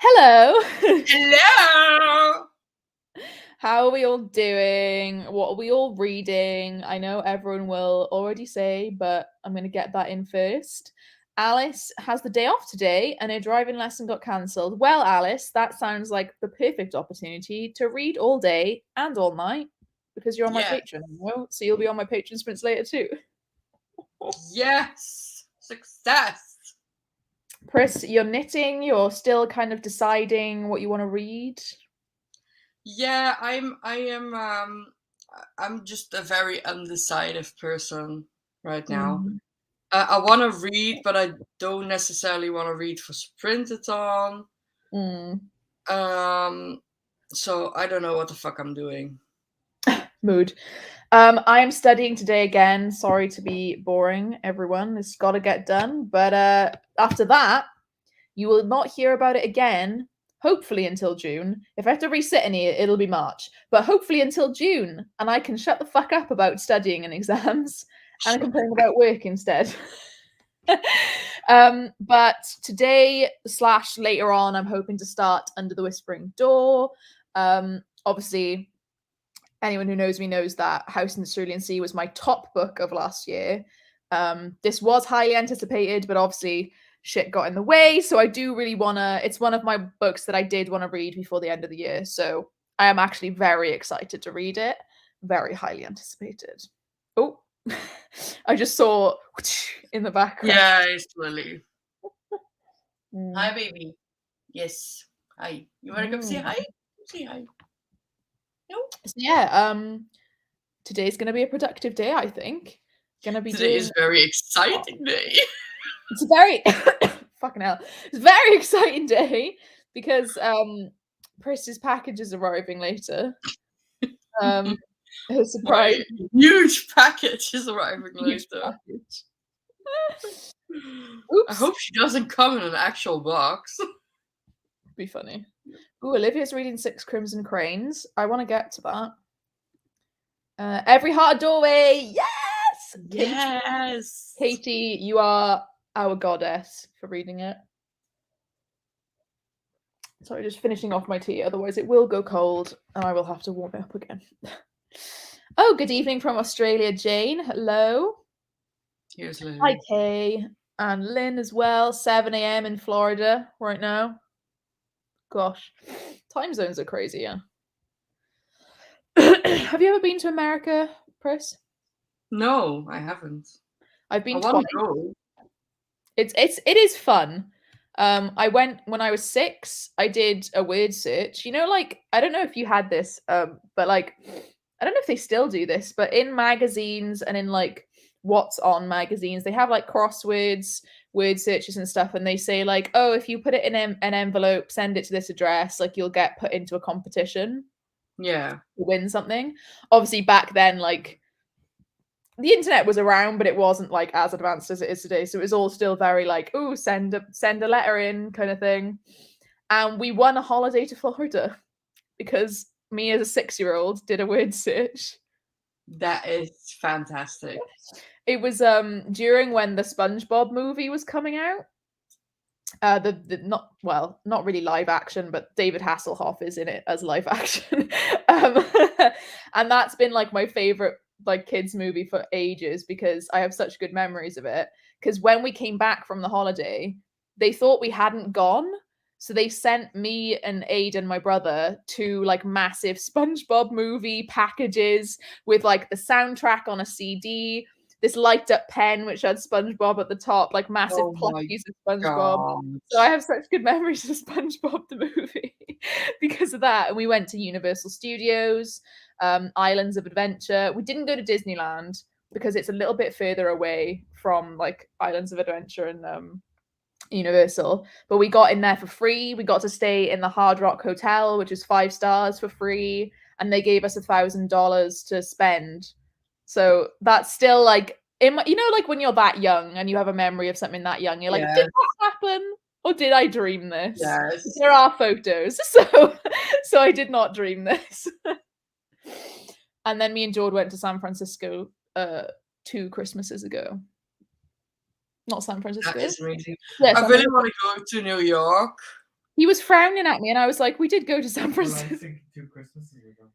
Hello. Hello. How are we all doing? What are we all reading? I know everyone will already say, but I'm going to get that in first. Alice has the day off today and her driving lesson got cancelled. Well, Alice, that sounds like the perfect opportunity to read all day and all night because you're on my Yeah. Patreon, so you'll be on my Patreon sprints later too. Yes. Success. Pris, you're knitting, you're still kind of deciding what you want to read. Yeah, I'm just a very undecided person right now. I want to read, but I don't necessarily want to read for Sprintathon. Mm. So I don't know what the fuck I'm doing. Mood. I am studying today again. Sorry to be boring, everyone. It's got to get done. But after that, you will not hear about it again. Hopefully until June. If I have to resit any, it'll be March. But hopefully until June, and I can shut the fuck up about studying and exams, and complain about work instead. But today / later on, I'm hoping to start Under the Whispering Door. Obviously, anyone who knows me knows that House in the Cerulean Sea was my top book of last year. This was highly anticipated, but obviously shit got in the way. So I do really want to. It's one of my books that I did want to read before the end of the year. So I am actually very excited to read it. Very highly anticipated. Oh, I just saw in the background. Yeah, it's Lily. Mm. Hi, baby. Yes. Hi. You want to come say hi? Say hi. No. So yeah. Today's gonna be a productive day. I think. Gonna be Today doing. is very exciting day. It's a very fucking hell. It's a very exciting day because Pris's package is arriving later. A surprise. My huge package is arriving later. Package. I Oops. hope she doesn't come in an actual box. Be funny. Ooh, Olivia's reading Six Crimson Cranes. I want to get to that. Every Heart a Doorway. Yes. Yes. Katie, you are our goddess for reading it. Sorry, just finishing off my tea, otherwise it will go cold and I will have to warm it up again. Oh, good evening from Australia, Jane. Hello. Here's Lily. Hi, Kay. And Lynn as well. 7 a.m. in Florida right now. Gosh, time zones are crazy, yeah. Have you ever been to America, Pris? No, I haven't. I've been I twice. want to go. It is fun. I went when I was 6. I did a word search. You know, like I don't know if you had this, but like I don't know if they still do this, but in magazines and in like what's on magazines, they have like crosswords, word searches and stuff, and they say like, oh, if you put it in an envelope, send it to this address, like you'll get put into a competition Yeah. to win something. Obviously, back then, like the internet was around, but it wasn't like as advanced as it is today. So it was all still very like, oh, send a letter in kind of thing. And we won a holiday to Florida because me as a 6-year-old did a word search. That is fantastic. It was during when the SpongeBob movie was coming out. The not really live action, but David Hasselhoff is in it as live action. And that's been like my favorite like kids movie for ages because I have such good memories of it. Because when we came back from the holiday, they thought we hadn't gone. So they sent me and Aiden, my brother, to like massive SpongeBob movie packages with like the soundtrack on a CD, this light up pen which had SpongeBob at the top, like massive plushies of SpongeBob. So I have such good memories of SpongeBob the movie because of that. And we went to Universal Studios, Islands of Adventure. We didn't go to Disneyland because it's a little bit further away from like Islands of Adventure and Universal, but we got in there for free. We got to stay in the Hard Rock Hotel, which is 5 stars for free, and they gave us $1,000 to spend. So that's still like like when you're that young and you have a memory of something that young, you're like, did that happen or did I dream this? Yes. There are photos, so I did not dream this. And then me and George went to San Francisco 2 Christmases ago. Not San Francisco. That is amazing. Yeah, I really want to go to New York. He was frowning at me, and I was like, "We did go to San Francisco." Well, I think 2 Christmases ago.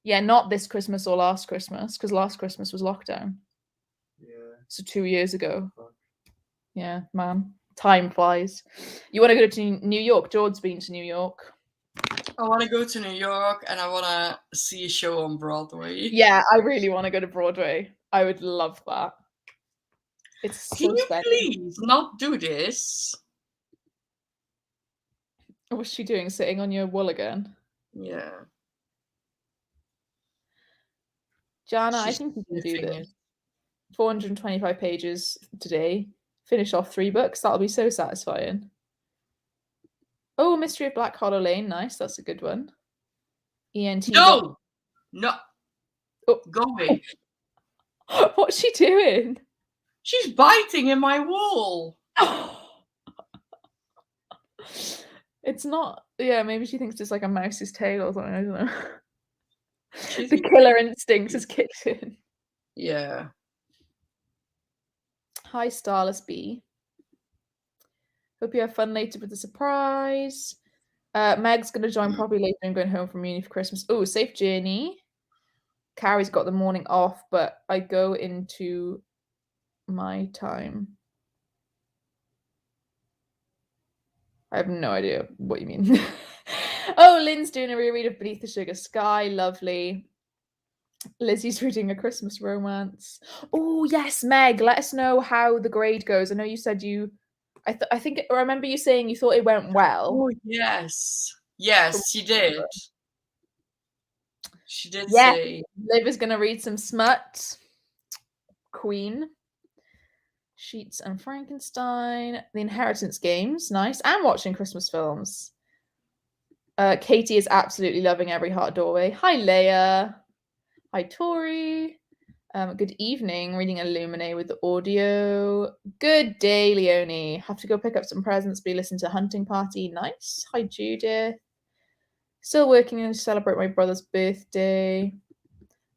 Yeah, not this Christmas or last Christmas, because last Christmas was lockdown. Yeah. So 2 years ago. Fuck. Yeah, man. Time flies. You want to go to New York? George's been to New York. I want to go to New York, and I want to see a show on Broadway. Yeah, I really want to go to Broadway. I would love that. It's so Can you expensive. please not do this? What's she doing? Sitting on your wall again? Yeah. Jana, I She's think you can do sniffing this. 425 pages today. Finish off 3 books. That'll be so satisfying. Oh, Mystery of Black Hollow Lane. Nice. That's a good one. ENT. No! No. Oh. Go away. What's she doing? She's biting in my wall. It's not. Yeah, maybe she thinks it's like a mouse's tail or something. I don't know. She's The killer instinct has kicked in. Yeah. Hi, Starless Bee. Hope you have fun later with the surprise. Meg's going to join probably later. I'm going home from uni for Christmas. Oh, safe journey. Carrie's got the morning off, but I go into my time. I have no idea what you mean. Oh, Lynn's doing a reread of Beneath the Sugar Sky. Lovely. Lizzie's reading A Christmas Romance. Oh, yes, Meg. Let us know how the grade goes. I know you said you... I think I remember you saying you thought it went well. Oh, yes. Yes, she did. She did Yeah. say. Liv is going to read some smut. Queen. Sheets and Frankenstein. The Inheritance Games. Nice. And watching Christmas films. Katie is absolutely loving Every Heart Doorway. Hi, Leia. Hi, Tori. Good evening. Reading Illuminae with the audio. Good day, Leonie. Have to go pick up some presents. Be listening to Hunting Party. Nice. Hi, Judith. Still working to celebrate my brother's birthday.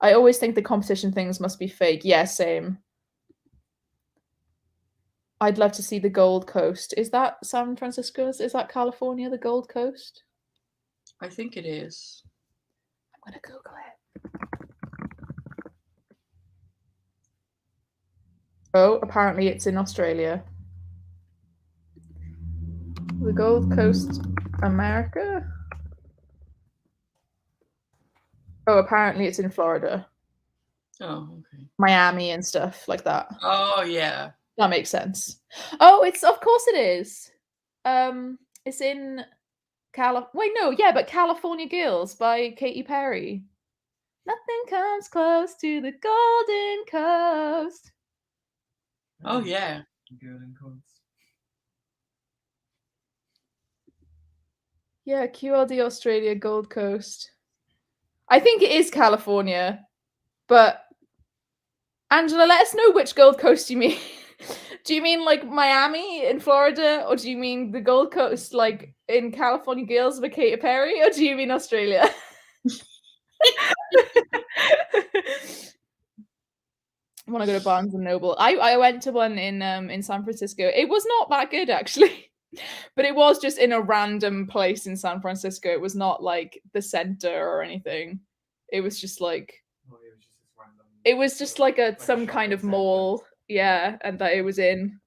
I always think the competition things must be fake. Yeah, same. I'd love to see the Gold Coast. Is that San Francisco? Is that California, the Gold Coast? I think it is. I'm going to Google it. Oh, apparently it's in Australia. The Gold Coast, America? Oh, apparently it's in Florida. Oh, okay. Miami and stuff like that. Oh, yeah. That makes sense. Oh, of course it is. It's in but California Girls by Katy Perry. Nothing comes close to the Golden Coast. Oh, yeah. Golden Coast. Yeah, QLD Australia, Gold Coast. I think it is California, but Angela, let us know which Gold Coast you mean. Do you mean like Miami in Florida, or do you mean the Gold Coast like in California Girls with Katy Perry, or do you mean Australia? I want to go to Barnes and Noble. I went to one in San Francisco. It was not that good actually, but it was just in a random place in San Francisco. It was not like the center or anything. It was just like it was just like some kind of mall, yeah, and that it was in.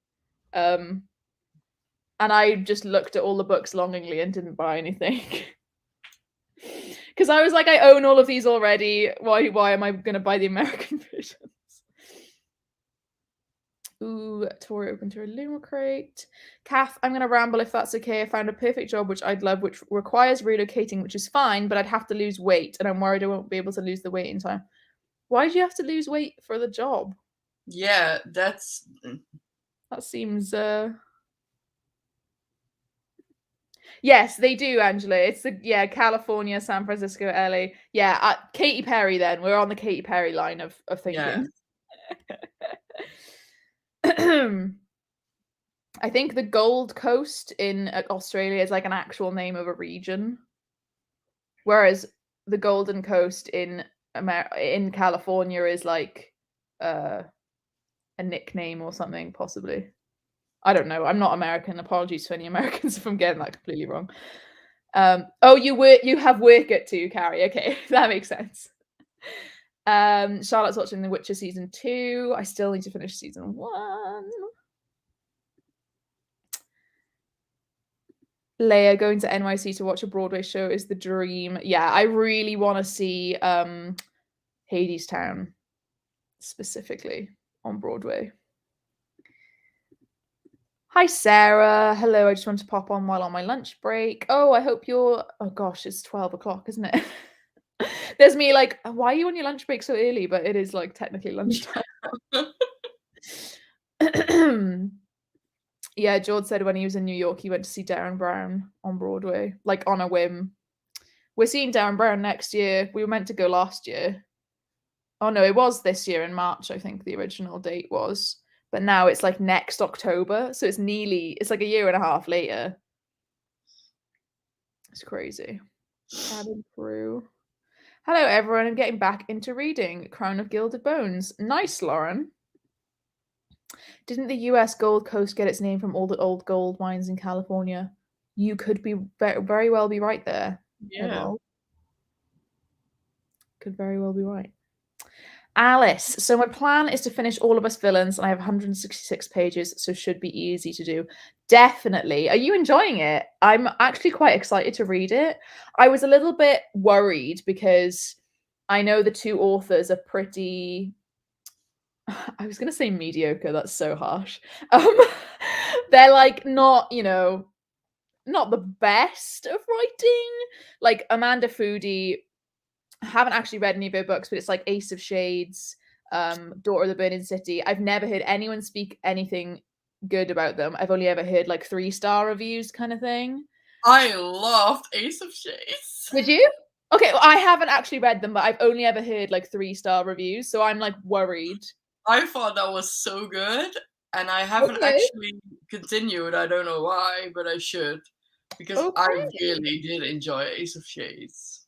And I just looked at all the books longingly and didn't buy anything. Because I was like, I own all of these already. Why am I going to buy the American versions? Ooh, Tori opened to a Luma crate. Kath, I'm going to ramble if that's okay. I found a perfect job, which I'd love, which requires relocating, which is fine, but I'd have to lose weight, and I'm worried I won't be able to lose the weight in time. Why do you have to lose weight for the job? Yeah, that seems... Yes, they do, Angela. It's California, San Francisco, LA. Yeah, Katy Perry. Then we're on the Katy Perry line of thinking. Yeah. I think the Gold Coast in Australia is like an actual name of a region, whereas the Golden Coast in California is like a nickname or something, possibly. I don't know. I'm not American. Apologies to any Americans if I'm getting that completely wrong. Oh, you have work at 2, Carrie. Okay, that makes sense. Charlotte's watching The Witcher season 2. I still need to finish season 1. Leia going to NYC to watch a Broadway show is the dream. Yeah, I really want to see Hadestown specifically on Broadway. Hi, Sarah. Hello, I just want to pop on while on my lunch break. Oh, I hope you're... Oh, gosh, it's 12 o'clock, isn't it? There's me like, why are you on your lunch break so early? But it is like technically lunchtime. Yeah, George said when he was in New York, he went to see Darren Brown on Broadway, like on a whim. We're seeing Darren Brown next year. We were meant to go last year. Oh, no, it was this year in March, I think the original date was. But now it's like next October. So it's like a year and a half later. It's crazy. Cabin Crew. Hello, everyone. I'm getting back into reading Crown of Gilded Bones. Nice, Lauren. Didn't the US Gold Coast get its name from all the old gold mines in California? You could be very well be right there. Yeah. Could very well be right. Alice, so my plan is to finish All of Us Villains, and I have 166 pages, so should be easy to do. Definitely. Are you enjoying it? I'm actually quite excited to read it. I was a little bit worried because I know the 2 authors are pretty... I was going to say mediocre. That's so harsh. They're like not, not the best of writing. Like Amanda Foody... I haven't actually read any of her books, but it's like Ace of Shades, Daughter of the Burning City. I've never heard anyone speak anything good about them. I've only ever heard like 3-star reviews kind of thing. I loved Ace of Shades. Did you? Okay, well, I haven't actually read them, but I've only ever heard like 3-star reviews, so I'm like worried. I thought that was so good, and I haven't actually continued. I don't know why, but I should, because I really did enjoy Ace of Shades.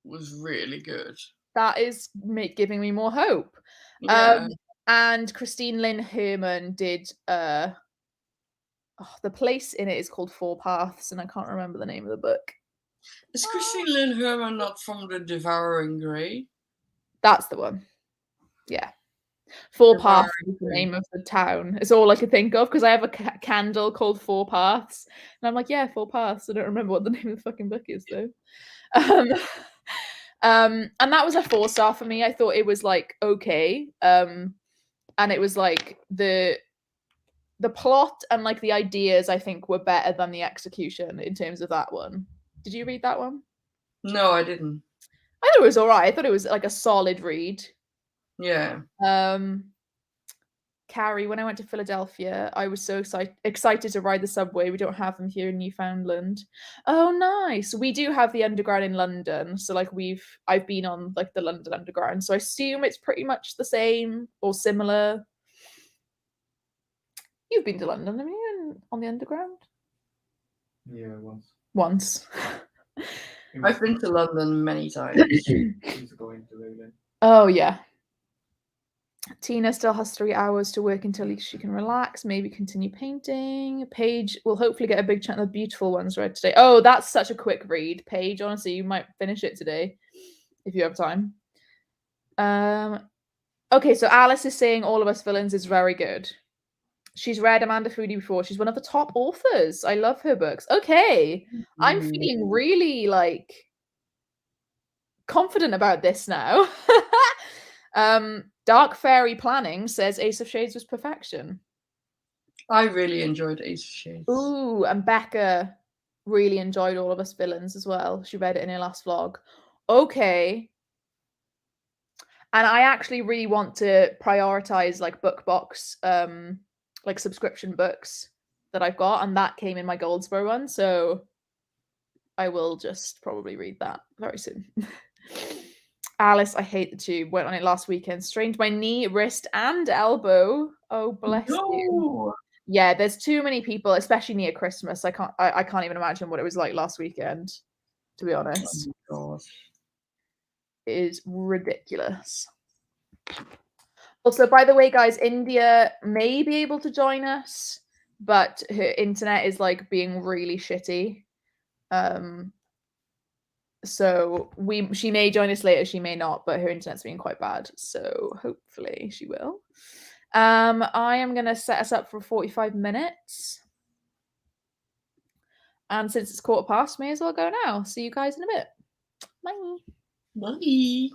Was really good. That is giving me more hope. Yeah. And Christine Lynn Herman did the place in it is called 4 Paths, and I can't remember the name of the book. Is Christine Lynn Herman not from The Devouring Grey? That's the one. Yeah. 4 Paths is the name of the town. It's all I could think of because I have a candle called 4 Paths, and I'm like, yeah, 4 Paths. I don't remember what the name of the fucking book is though. And that was a 4-star for me. I thought it was like okay, and it was like the plot and like the ideas I think were better than the execution in terms of that one. Did you read that one? No, I didn't. I thought it was all right. I thought it was like a solid read. Yeah. Carrie, when I went to Philadelphia, I was so excited to ride the subway. We don't have them here in Newfoundland. Oh, nice. We do have the Underground in London. So like I've been on like the London Underground. So I assume it's pretty much the same or similar. You've been to London, haven't you, on the Underground? Yeah, Once. I've been to London many times. Oh, yeah. Tina still has 3 hours to work until she can relax, maybe continue painting. Paige will hopefully get a big chunk of the beautiful ones read today. Oh, that's such a quick read. Paige, honestly, you might finish it today if you have time. Okay, so Alice is saying All of Us Villains is very good. She's read Amanda Foody before. She's one of the top authors. I love her books. Okay, I'm feeling really like confident about this now. Dark Fairy Planning says Ace of Shades was perfection. I really enjoyed Ace of Shades. Ooh, and Becca really enjoyed All of Us Villains as well. She read it in her last vlog. Okay. And I actually really want to prioritize like BookBox, like subscription books that I've got, and that came in my Goldsboro one, so I will just probably read that very soon. Alice, I hate the tube. Went on it last weekend. Strained my knee, wrist, and elbow. Oh, bless you. Yeah, there's too many people, especially near Christmas. I can't even imagine what it was like last weekend, to be honest. Oh my gosh. It is ridiculous. Also, by the way, guys, India may be able to join us but her internet is like being really shitty. So she may join us later, she may not, but her internet's being quite bad. So hopefully she will. I am gonna set us up for 45 minutes. And since it's 1:15, may as well go now. See you guys in a bit. Bye. Bye.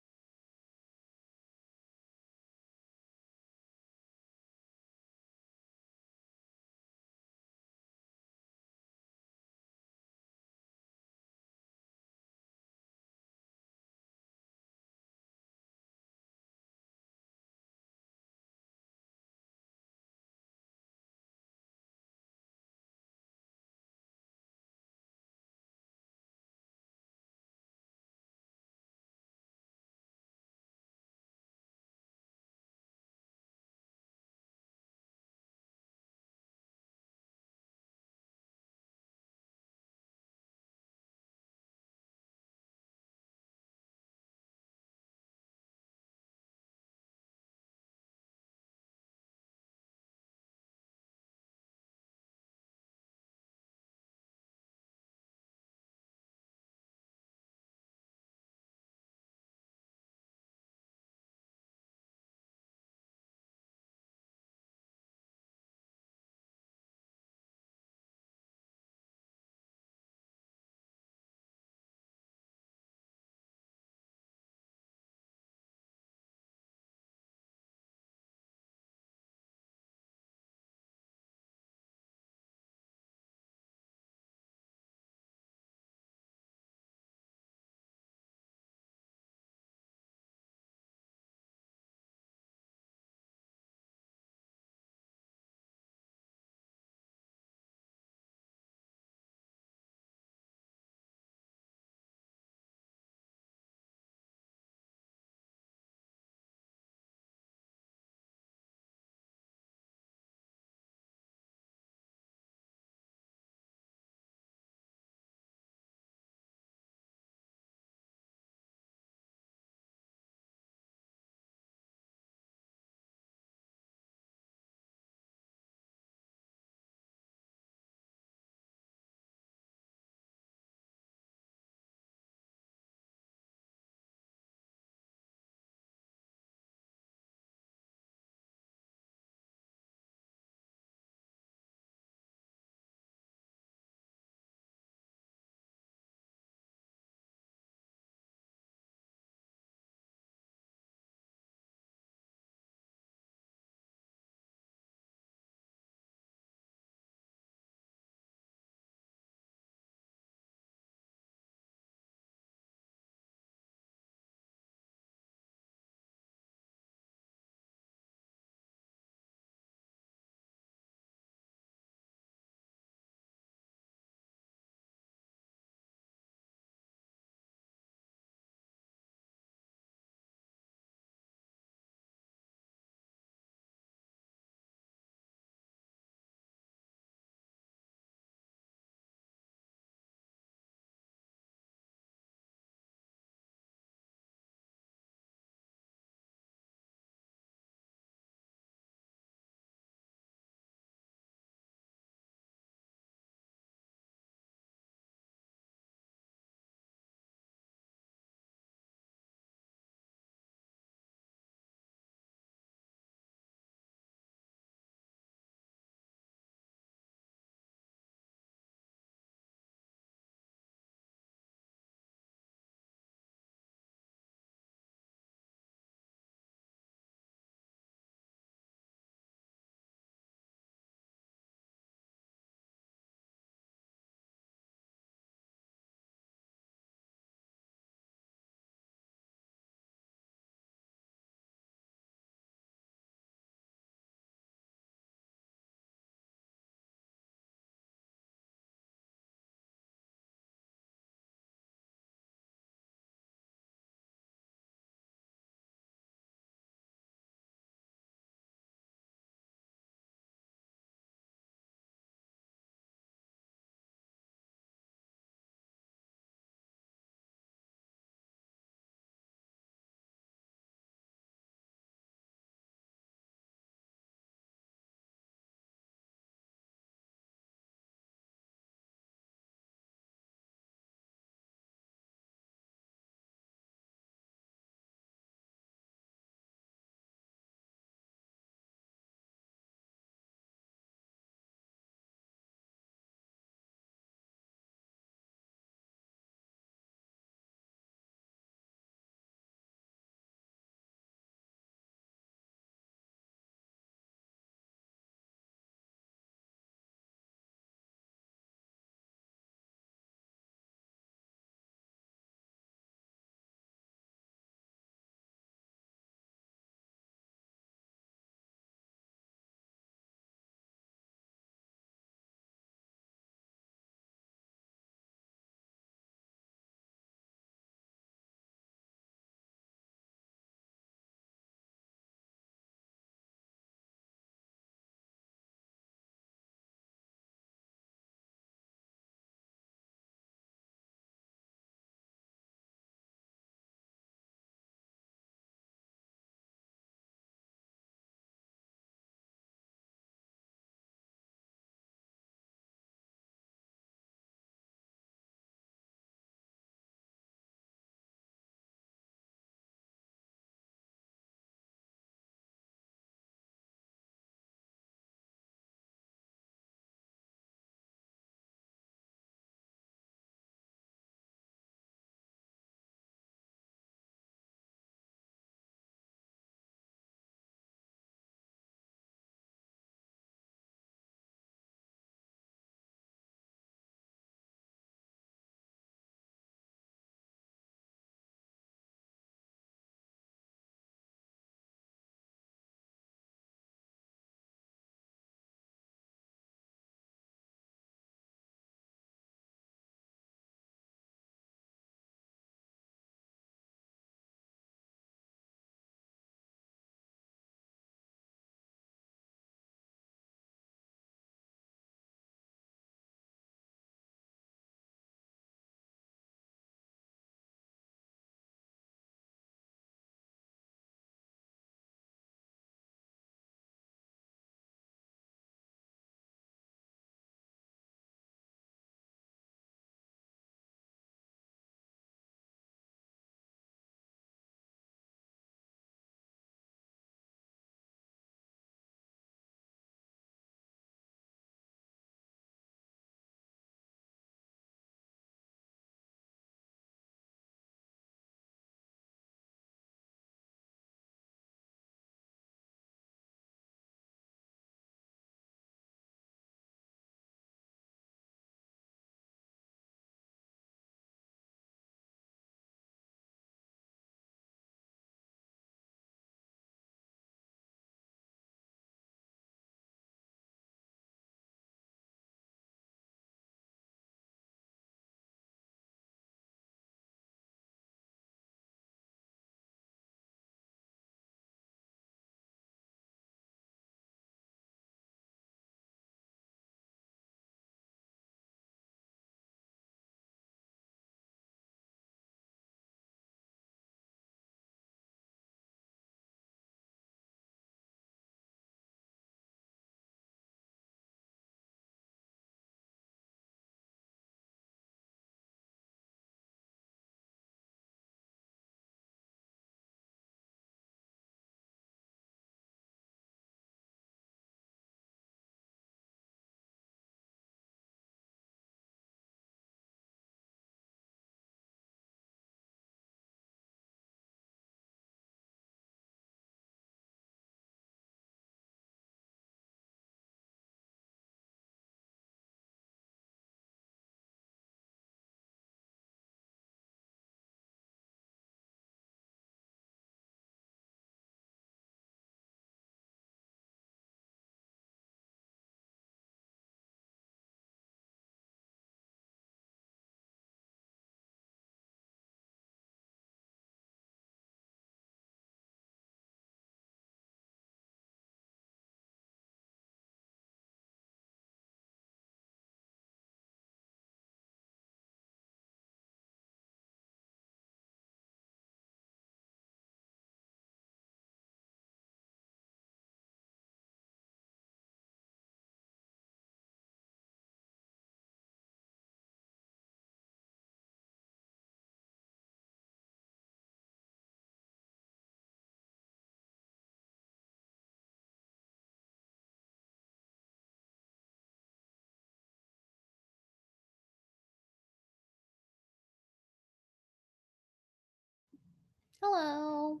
Hello.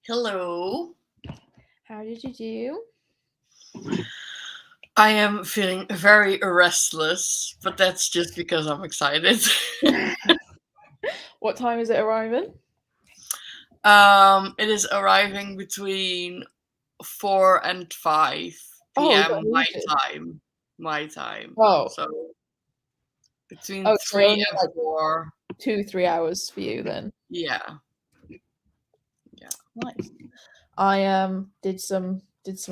Hello. How did you do? I am feeling very restless, but that's just because I'm excited. What time is it arriving? It is arriving between 4 and 5 Oh, we've p.m. got ages. My time. Oh. So between Oh, so 3 only and like 4. 2-3 hours for you then. Yeah. Nice. I did some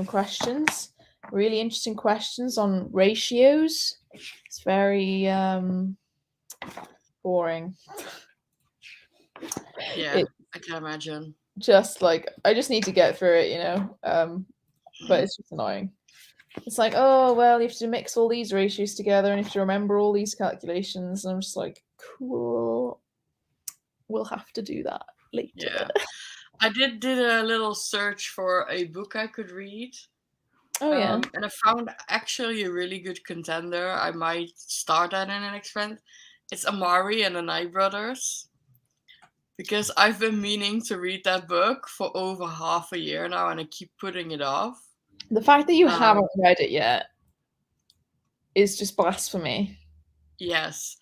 questions, really interesting questions on ratios. It's very boring. Yeah, I can imagine. Just like I just need to get through it, you know. But it's just annoying. It's like, oh well, you have to mix all these ratios together and you have to remember all these calculations. And I'm just like, cool. We'll have to do that later. Yeah. I did a little search for a book I could read. Oh yeah. And I found actually a really good contender. I might start that in the next friend. It's Amari and the Night Brothers. Because I've been meaning to read that book for over half a year now and I keep putting it off. The fact that you haven't read it yet is just blasphemy. Yes.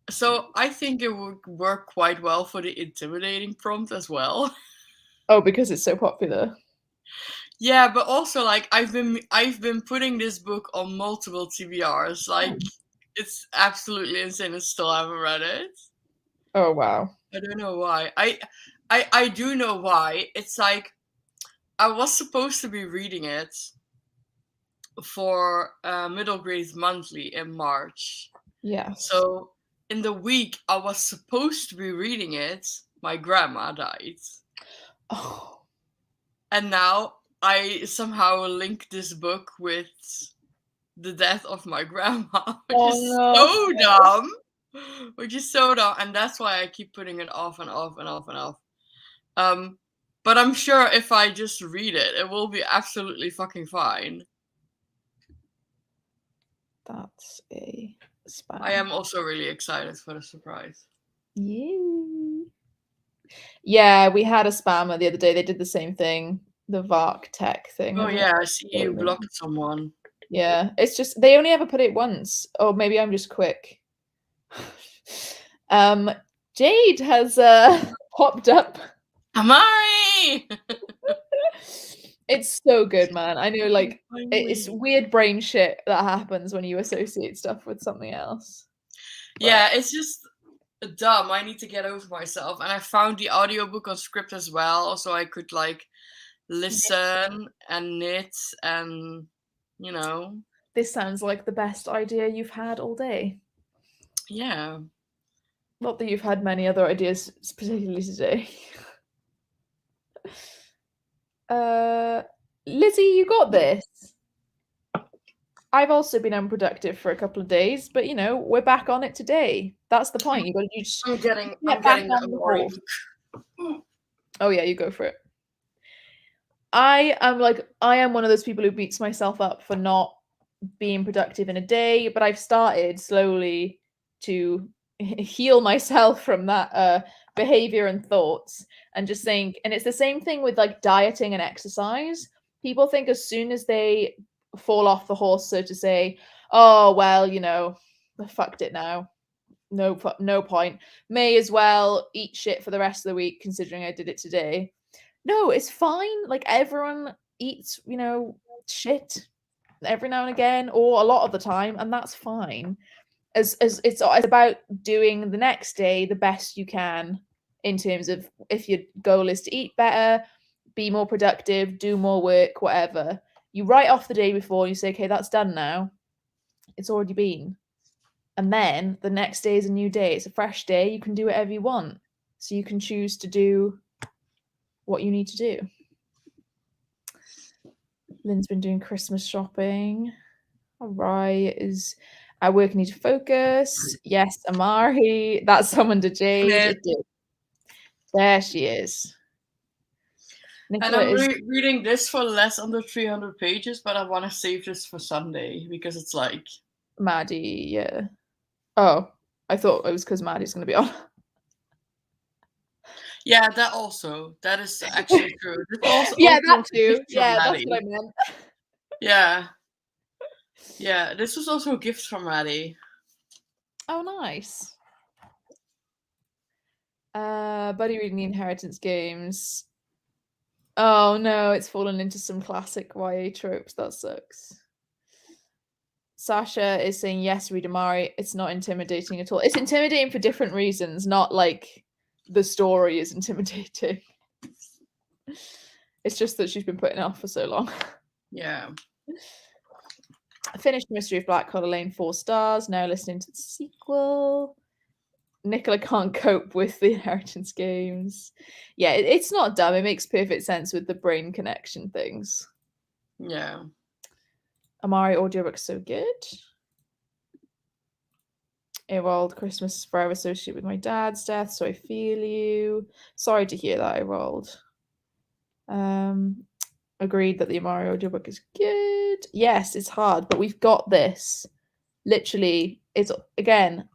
So I think it would work quite well for the intimidating prompt as well. Oh, because it's so popular. Yeah, but also like I've been putting this book on multiple TBRs. Like it's absolutely insane. I still haven't read it. Oh wow. I don't know why. I do know why. It's like I was supposed to be reading it for Middle Grade Monthly in March. Yes. So in the week I was supposed to be reading it, my grandma died. Oh. And now I somehow link this book with the death of my grandma, which is so dumb. Which is so dumb, and that's why I keep putting it off and off and off and off. But I'm sure if I just read it, it will be absolutely fucking fine. That's a spam. I am also really excited for the surprise. Yeah, we had a spammer the other day. They did the same thing, the VARC tech thing. Oh yeah, I see you blocked someone. Yeah, it's just they only ever put it once. Or maybe I'm just quick. Jade has popped up. Amari! It's so good, man. I know, like, it's weird brain shit that happens when you associate stuff with something else. Yeah, it's just dumb. I need to get over myself. And I found the audiobook on script as well, so I could like listen and knit and you know. This sounds like the best idea you've had all day. Yeah. Not that you've had many other ideas, particularly today. Lizzie, you got this. I've also been unproductive for a couple of days, but you know, we're back on it today. That's the point. You just I'm getting the Amari book. Oh yeah, you go for it. I am one of those people who beats myself up for not being productive in a day, but I've started slowly to heal myself from that behavior and thoughts and just think, and it's the same thing with like dieting and exercise. People think as soon as they fall off the horse, so to say, oh well, you know, I fucked it now. No point. May as well eat shit for the rest of the week, considering I did it today. No, it's fine. Like everyone eats, you know, shit every now and again, or a lot of the time, and that's fine. As it's about doing the next day the best you can in terms of if your goal is to eat better, be more productive, do more work, whatever. You write off the day before, you say, okay, that's done now. It's already been. And then the next day is a new day. It's a fresh day. You can do whatever you want. So you can choose to do what you need to do. Lynn's been doing Christmas shopping. All right. Is our work need to focus? Yes, Amari. That summoned a Jade. It did. There she is. Nicola and I'm reading this for less under 300 pages, but I want to save this for Sunday because it's like Maddie, yeah. Oh, I thought it was because Maddie's going to be on. Yeah, that also. That is actually true. This also Yeah, also that was a too. gift from Yeah, that's Maddie. what I meant. Yeah. Yeah, this was also a gift from Maddie. Oh, nice. Buddy reading the Inheritance games. Oh no, it's fallen into some classic YA tropes. That sucks. Sasha is saying yes, read Amari. It's not intimidating at all. It's intimidating for different reasons, not like the story is intimidating. It's just that she's been putting it off for so long. Yeah. I finished Mystery of Black Collar Lane, 4 stars. Now listening to the sequel. Nicola can't cope with the Inheritance games. Yeah, it's not dumb. It makes perfect sense with the brain connection things. Yeah. Amari audiobook's so good. Erold, Christmas forever associated with my dad's death, so I feel you. Sorry to hear that, Erold. Agreed that the Amari audiobook is good. Yes, it's hard, but we've got this. Literally, it's again.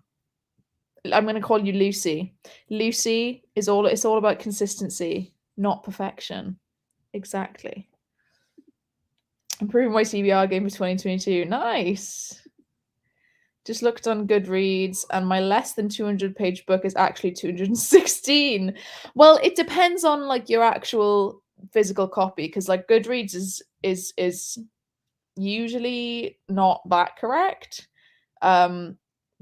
I'm going to call you Lucy. Lucy is all. It's all about consistency, not perfection. Exactly. Improving my CBR game for 2022. Nice. Just looked on Goodreads, and my less than 200-page book is actually 216. Well, it depends on like your actual physical copy, because like Goodreads is usually not that correct.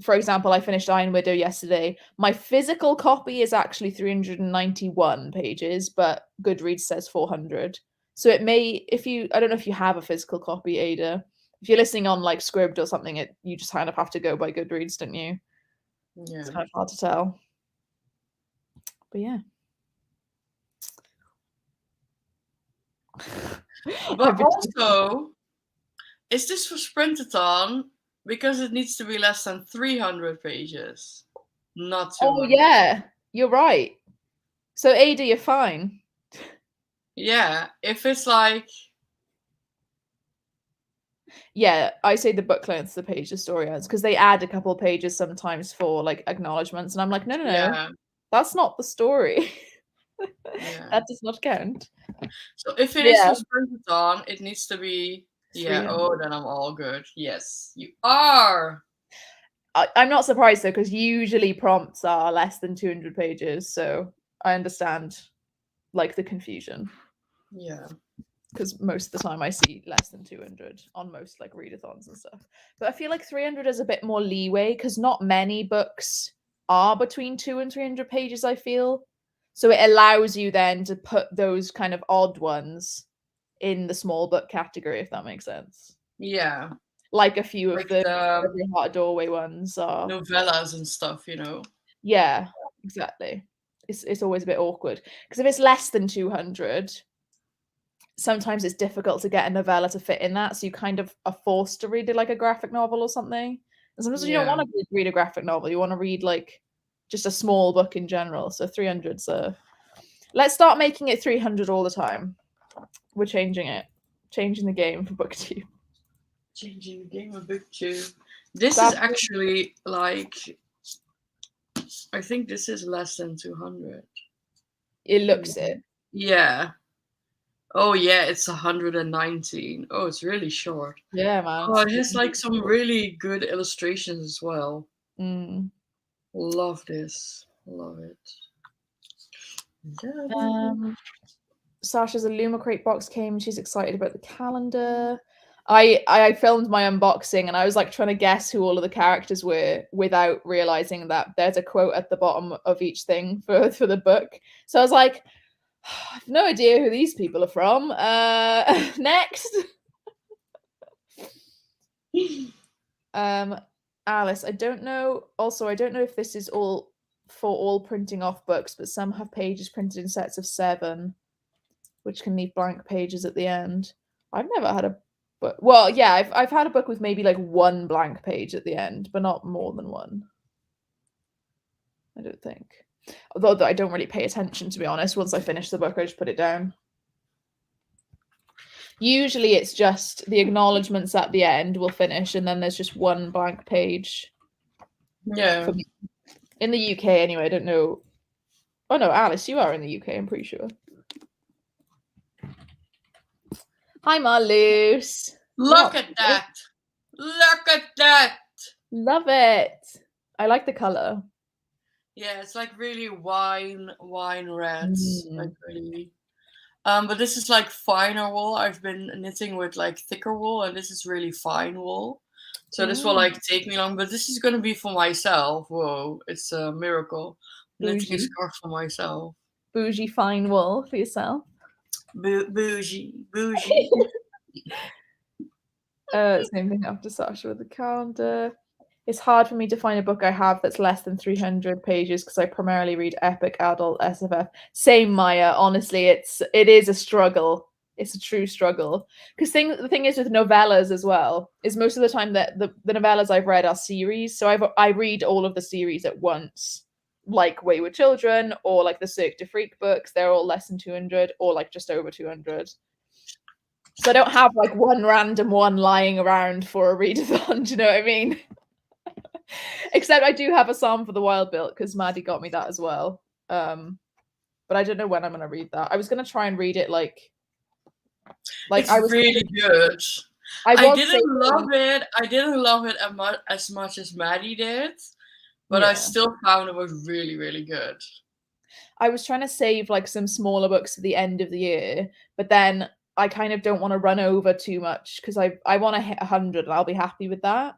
For example, I finished Iron Widow yesterday. My physical copy is actually 391 pages, but Goodreads says 400. So it may, I don't know if you have a physical copy, Ada. If you're listening on like Scribd or something, you just kind of have to go by Goodreads, don't you? Yeah. It's kind of hard to tell. But yeah. But also, is this for Sprintathon? Because it needs to be less than 300 pages, not 200. Oh yeah, you're right. So Ada, you're fine. Yeah, if it's like... Yeah, I say the book length's the page the story ends, because they add a couple of pages sometimes for like acknowledgements, and I'm like, no, that's not the story. Yeah. That does not count. So if it is for Sprintathon, it needs to be... Yeah, 300. then I'm all good. Yes, you are! I'm not surprised though, because usually prompts are less than 200 pages, so I understand like the confusion. Yeah. Because most of the time I see less than 200 on most like readathons and stuff. But I feel like 300 is a bit more leeway, because not many books are between 200 and 300 pages, I feel. So it allows you then to put those kind of odd ones in the small book category, if that makes sense. Yeah. Like a few like of the Every Heart a Doorway ones are novellas and stuff, you know. Yeah, exactly. It's always a bit awkward, because if it's less than 200, sometimes it's difficult to get a novella to fit in that, so you kind of are forced to read it like a graphic novel or something. And sometimes you don't want to read a graphic novel, you want to read like just a small book in general. So 300's let's start making it 300 all the time. We're changing the game for book 2. Changing the game of book 2. This is actually like, I think this is less than 200. It looks it. Yeah. Oh yeah, it's 119. Oh, it's really short. Yeah, man. Oh, it has like some really good illustrations as well. Love this. Love it. Sasha's Illumicrate box came. She's excited about the calendar. I filmed my unboxing, and I was like trying to guess who all of the characters were without realizing that there's a quote at the bottom of each thing for the book. So I was like, I have no idea who these people are from. Next. Alice, I don't know. Also, I don't know if this is all for all printing off books, but some have pages printed in sets of 7, which can leave blank pages at the end. I've never had a book. Well, yeah, I've had a book with maybe like 1 blank page at the end, but not more than 1. I don't think. Although I don't really pay attention, to be honest. Once I finish the book, I just put it down. Usually it's just the acknowledgements at the end will finish, and then there's just 1 blank page. Yeah. In the UK, anyway, I don't know. Oh no, Alice, you are in the UK, I'm pretty sure. Hi, Marloose. Look at that! Look at that! Love it. I like the color. Yeah, it's like really wine reds. Like really. But this is like finer wool. I've been knitting with like thicker wool, and this is really fine wool. So this will like take me long, but this is gonna be for myself. Whoa, it's a miracle. Knitting a scarf for myself. Bougie fine wool for yourself. Bougie. Same thing after Sasha with the calendar. It's hard for me to find a book I have that's less than 300 pages because I primarily read epic adult SFF. Same, Maya. Honestly, it is a struggle. It's a true struggle. Because the thing is with novellas as well, is most of the time that the novellas I've read are series. So I read all of the series at once, like Wayward Children or like the Cirque du Freak books. They're all less than 200 or like just over 200. So I don't have like one random one lying around for a readathon. Do you know what I mean? Except I do have a Psalm for the Wild Built because Maddie got me that as well. But I don't know when I'm going to read that. I was going to try and read it like it's really good. I didn't love it. I didn't love it as much as Maddie did, but I still found it was really, really good. I was trying to save like some smaller books for the end of the year, but then I kind of don't want to run over too much because I want to hit 100 and I'll be happy with that.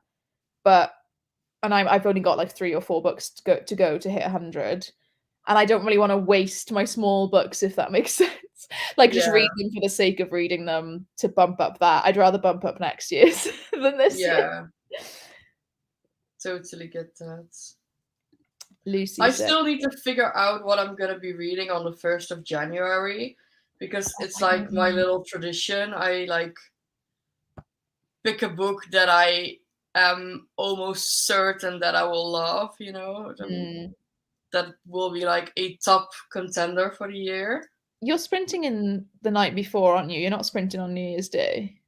And I've only got like 3 or 4 books to go to hit 100, and I don't really want to waste my small books, if that makes sense. Like just read them for the sake of reading them to bump up that. I'd rather bump up next year's than this year. Totally get that. Lucy, I still need to figure out what I'm gonna be reading on the 1st of January because it's like my little tradition. I like pick a book that I am almost certain that I will love, you know, that will be like a top contender for the year. You're sprinting in the night before, aren't you? You're not sprinting on New Year's Day.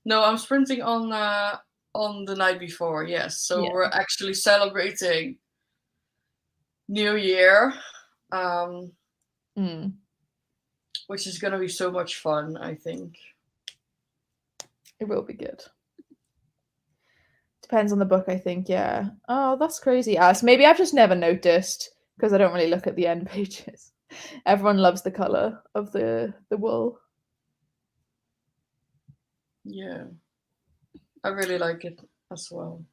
No, I'm sprinting on the night before, yes. So we're actually celebrating New Year, which is gonna be so much fun, I think. It will be good. Depends on the book, I think, yeah. Oh, that's crazy, Alice. Maybe I've just never noticed because I don't really look at the end pages. Everyone loves the colour of the wool. Yeah. I really like it as well.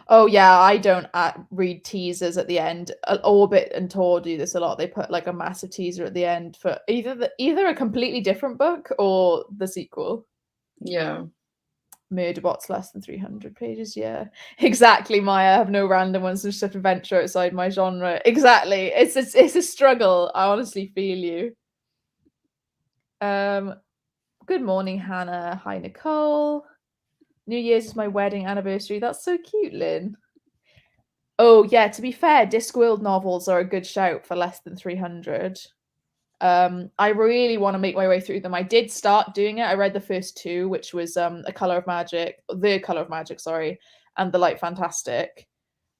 Oh yeah, I don't read teasers at the end. Orbit and Tor do this a lot. They put like a massive teaser at the end for either a completely different book or the sequel. Yeah. Murderbot's less than 300 pages. Yeah, exactly. Maya, I have no random ones. Just have to venture outside my genre. Exactly. It's a struggle. I honestly feel you. Good morning, Hannah. Hi, Nicole. New Year's is my wedding anniversary. That's so cute, Lynn. Oh yeah, to be fair, Discworld novels are a good shout for less than 300. I really want to make my way through them. I did start doing it. I read the first 2, which was The Color of Magic, sorry, and The Light Fantastic.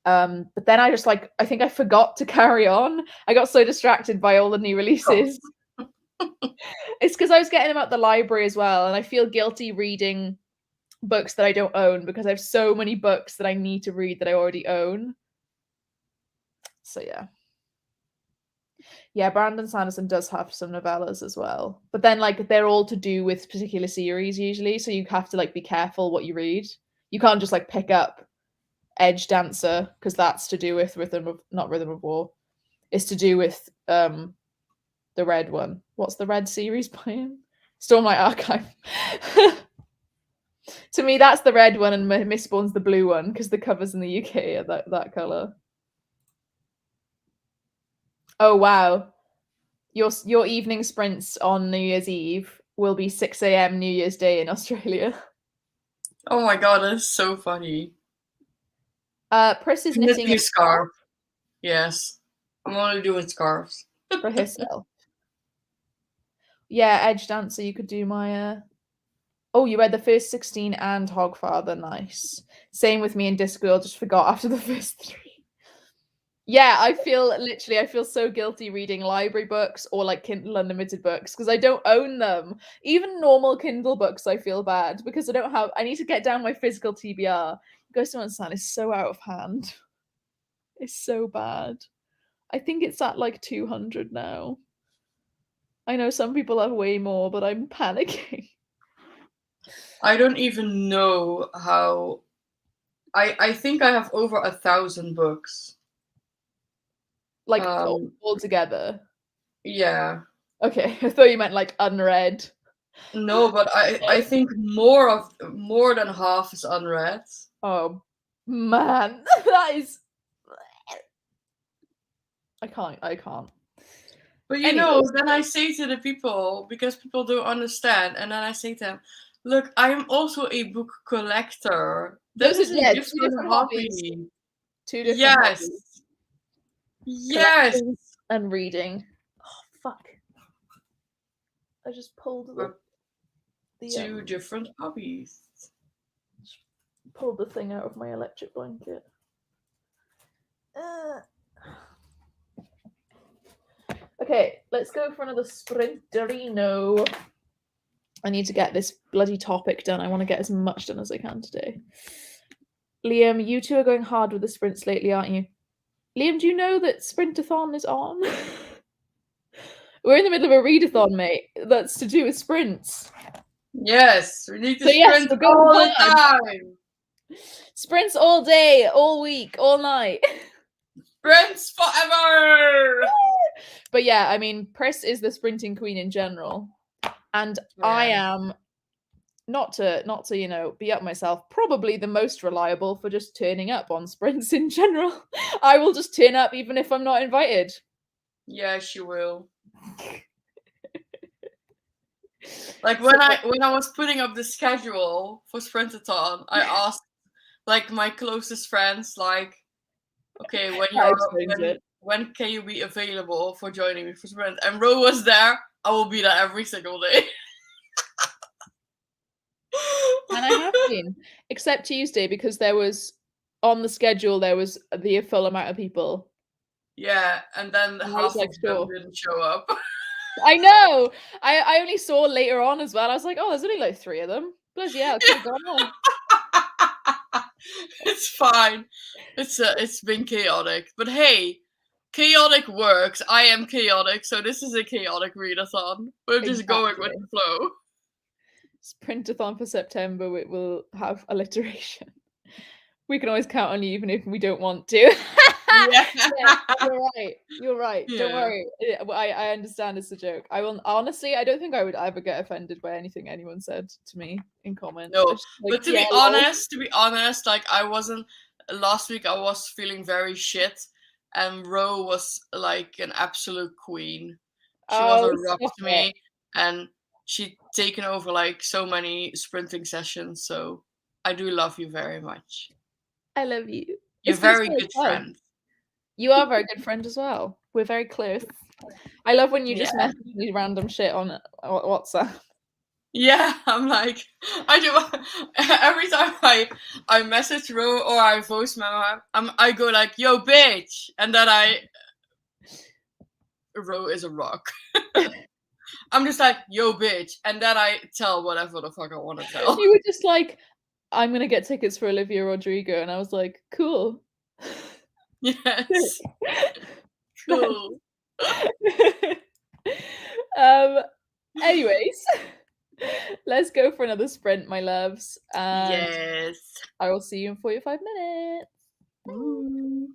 But then I think I forgot to carry on. I got so distracted by all the new releases. It's because I was getting them at the library as well, and I feel guilty reading books that I don't own because I have so many books that I need to read that I already own. So yeah, Brandon Sanderson does have some novellas as well, but then like they're all to do with particular series usually, so you have to like be careful what you read. You can't just like pick up Edge Dancer because that's to do with Rhythm of War. It's to do with the red one. What's the red series by him? Stormlight Archive. To me, that's the red one, and Mistborn's the blue one because the covers in the UK are that color. Oh wow, your evening sprints on New Year's Eve will be 6 a.m. New Year's Day in Australia. Oh my god, that's so funny. Pris is knitting a scarf. Yes, I'm only doing scarves for herself. Yeah, Edge Dancer. You could do my. Oh, you read the first 16 and Hogfather. Nice. Same with me in Discworld. Just forgot after the first 3. Yeah, I feel so guilty reading library books or like Kindle Unlimited books because I don't own them. Even normal Kindle books, I feel bad because I need to get down my physical TBR. Ghost of Sun is so out of hand. It's so bad. I think it's at like 200 now. I know some people have way more, but I'm panicking. I don't even know how. I think I have over 1,000 books. Like all together. Yeah. Okay, I thought you meant like unread. No, but I think more than half is unread. Oh man, that is. I can't. But Anyway. then I say to the people, because people don't understand, and then I say to them, look, I am also a book collector. That is a Two different different hobby. hobbies. Two different Yes. hobbies. Yes. Collecting and reading. Oh fuck. I just pulled the Two different hobbies. pulled the thing out of my electric blanket. Okay, let's go for another sprinterino. I need to get this bloody topic done. I want to get as much done as I can today. Liam, you two are going hard with the sprints lately, aren't you? Liam, do you know that Sprintathon is on? We're in the middle of a readathon, mate. That's to do with sprints. Yes, we need to yes, sprint all the time. Sprints all day, all week, all night. Sprints forever. But yeah, I mean, Pris is the sprinting queen in general, and I am not to be up myself, probably the most reliable for just turning up on sprints in general. I will just turn up even if I'm not invited. Yes, you will. Like when I was putting up the schedule for Sprintathon, I asked like my closest friends, like, okay, when can you be available for joining me for Sprint? And Ro was there. I will be there every single day. And I have been, except Tuesday because there was on the schedule there was the full amount of people. Yeah, and then half of them didn't show up. I know. I only saw later on as well. I was like, oh, there's only like 3 of them. Bloody yeah, I could have gone on. It's fine. It's been chaotic, but hey, chaotic works. I am chaotic, so this is a chaotic readathon. We're just going with the flow. Sprintathon for September. We'll have alliteration. We can always count on you even if we don't want to. Yeah, you're right. Yeah. Don't worry. I understand it's a joke. I will honestly, I don't think I would ever get offended by anything anyone said to me in comments. No, like, but to be honest, like I wasn't last week. I was feeling very shit, and Ro was like an absolute queen. She was a rock to me, and she'd taken over like so many sprinting sessions. So I do love you very much. I love you. You're a very good friend. You are a very good friend as well. We're very close. I love when you just message me random shit on WhatsApp. Yeah, I'm like, I do every time I message Ro or I voice memo, I go like, yo bitch, and then Ro is a rock. I'm just like, yo bitch, and then I tell whatever the fuck I want to tell. You were just like, I'm gonna get tickets for Olivia Rodrigo, and I was like, cool. Yes. Cool. Anyways, let's go for another sprint, my loves. Yes. I will see you in 45 minutes. Ooh.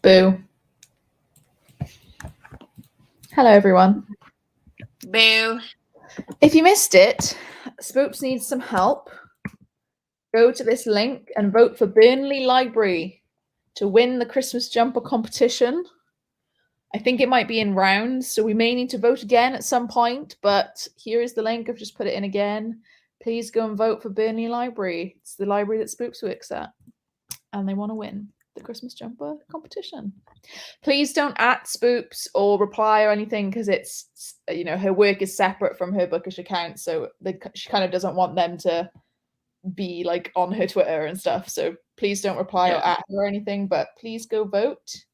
Boo. Hello, everyone. Boo. If you missed it, Spoops needs some help. Go to this link and vote for Burnley Library to win the Christmas jumper competition. I think it might be in rounds, so we may need to vote again at some point, but here is the link. I've just put it in again. Please go and vote for Burnley Library. It's the library that Spoops works at, and they want to win the Christmas jumper competition. Please don't @Spoops or reply or anything, because it's, you know, her work is separate from her bookish account, so she kind of doesn't want them to be like on her Twitter and stuff. So please don't reply or @ her or anything, but please go vote,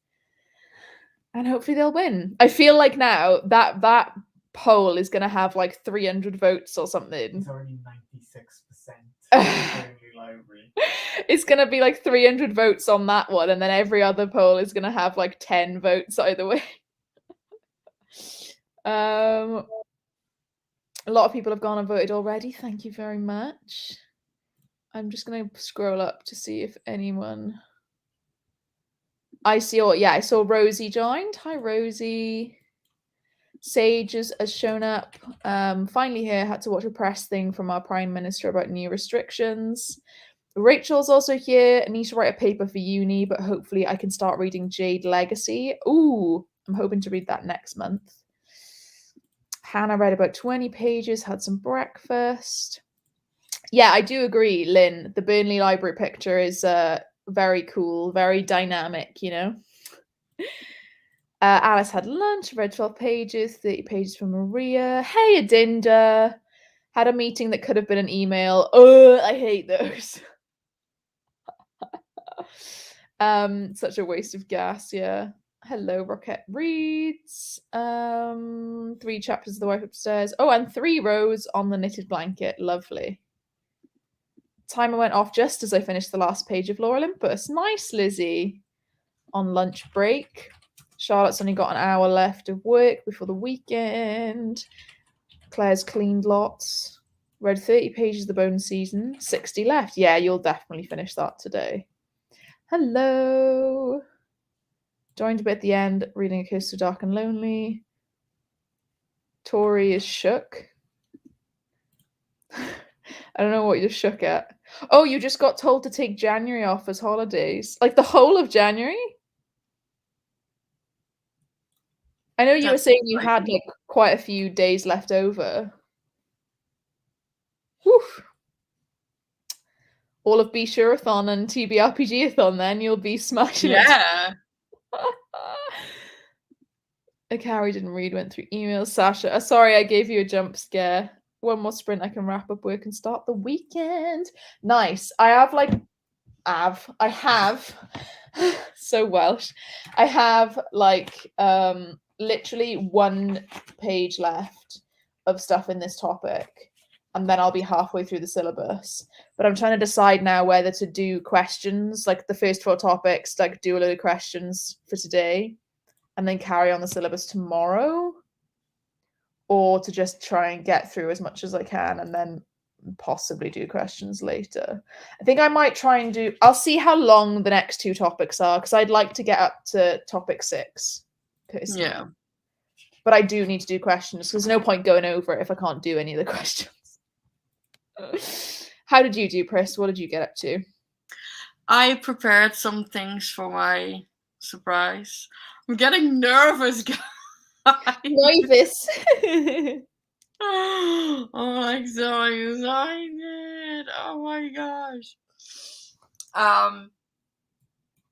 and hopefully they'll win. I feel like now that poll is going to have like 300 votes or something. It's already 96%. Library. It's going to be like 300 votes on that one, and then every other poll is going to have like 10 votes either way. A lot of people have gone and voted already. Thank you very much. I'm just going to scroll up to see if anyone... I saw Rosie joined. Hi, Rosie. Sage has shown up. Finally here, had to watch a press thing from our Prime Minister about new restrictions. Rachel's also here. I need to write a paper for uni, but hopefully I can start reading Jade Legacy. Ooh, I'm hoping to read that next month. Hannah read about 20 pages, had some breakfast. Yeah, I do agree, Lynn. The Burnley Library picture is very cool, very dynamic, you know. Alice had lunch, read 12 pages, 30 pages from Maria. Hey, Adinda. Had a meeting that could have been an email. Oh, I hate those. Such a waste of gas, yeah. Hello, Rocket reads. 3 chapters of The Wife Upstairs. Oh, and 3 rows on the knitted blanket. Lovely. Timer went off just as I finished the last page of Lore Olympus. Nice, Lizzie. On lunch break. Charlotte's only got an hour left of work before the weekend. Claire's cleaned lots. Read 30 pages of The Bone Season. 60 left. Yeah, you'll definitely finish that today. Hello. Joined a bit at the end, reading A Curse So Dark and Lonely. Tori is shook. I don't know what you're shook at. Oh, you just got told to take January off as holidays. Like the whole of January? I know you were saying you had like quite a few days left over. Whew. All of Be Sure-a-thon and TBRPG-a-thon, then you'll be smashing it. Yeah. Carrie didn't read, went through emails. Sasha, sorry I gave you a jump scare. One more sprint, I can wrap up work and start the weekend. Nice. I have so Welsh. I have like literally 1 page left of stuff in this topic, and then I'll be halfway through the syllabus. But I'm trying to decide now whether to do questions, like the first 4 topics, like do a load of questions for today and then carry on the syllabus tomorrow, or to just try and get through as much as I can and then possibly do questions later. I think I might try and do... I'll see how long the next 2 topics are, because I'd like to get up to topic 6. Personally. Yeah. But I do need to do questions, because there's no point going over it if I can't do any of the questions. How did you do, Pris? What did you get up to? I prepared some things for my surprise. I'm getting nervous, guys. Nervous. Oh, I'm so excited. Oh my gosh.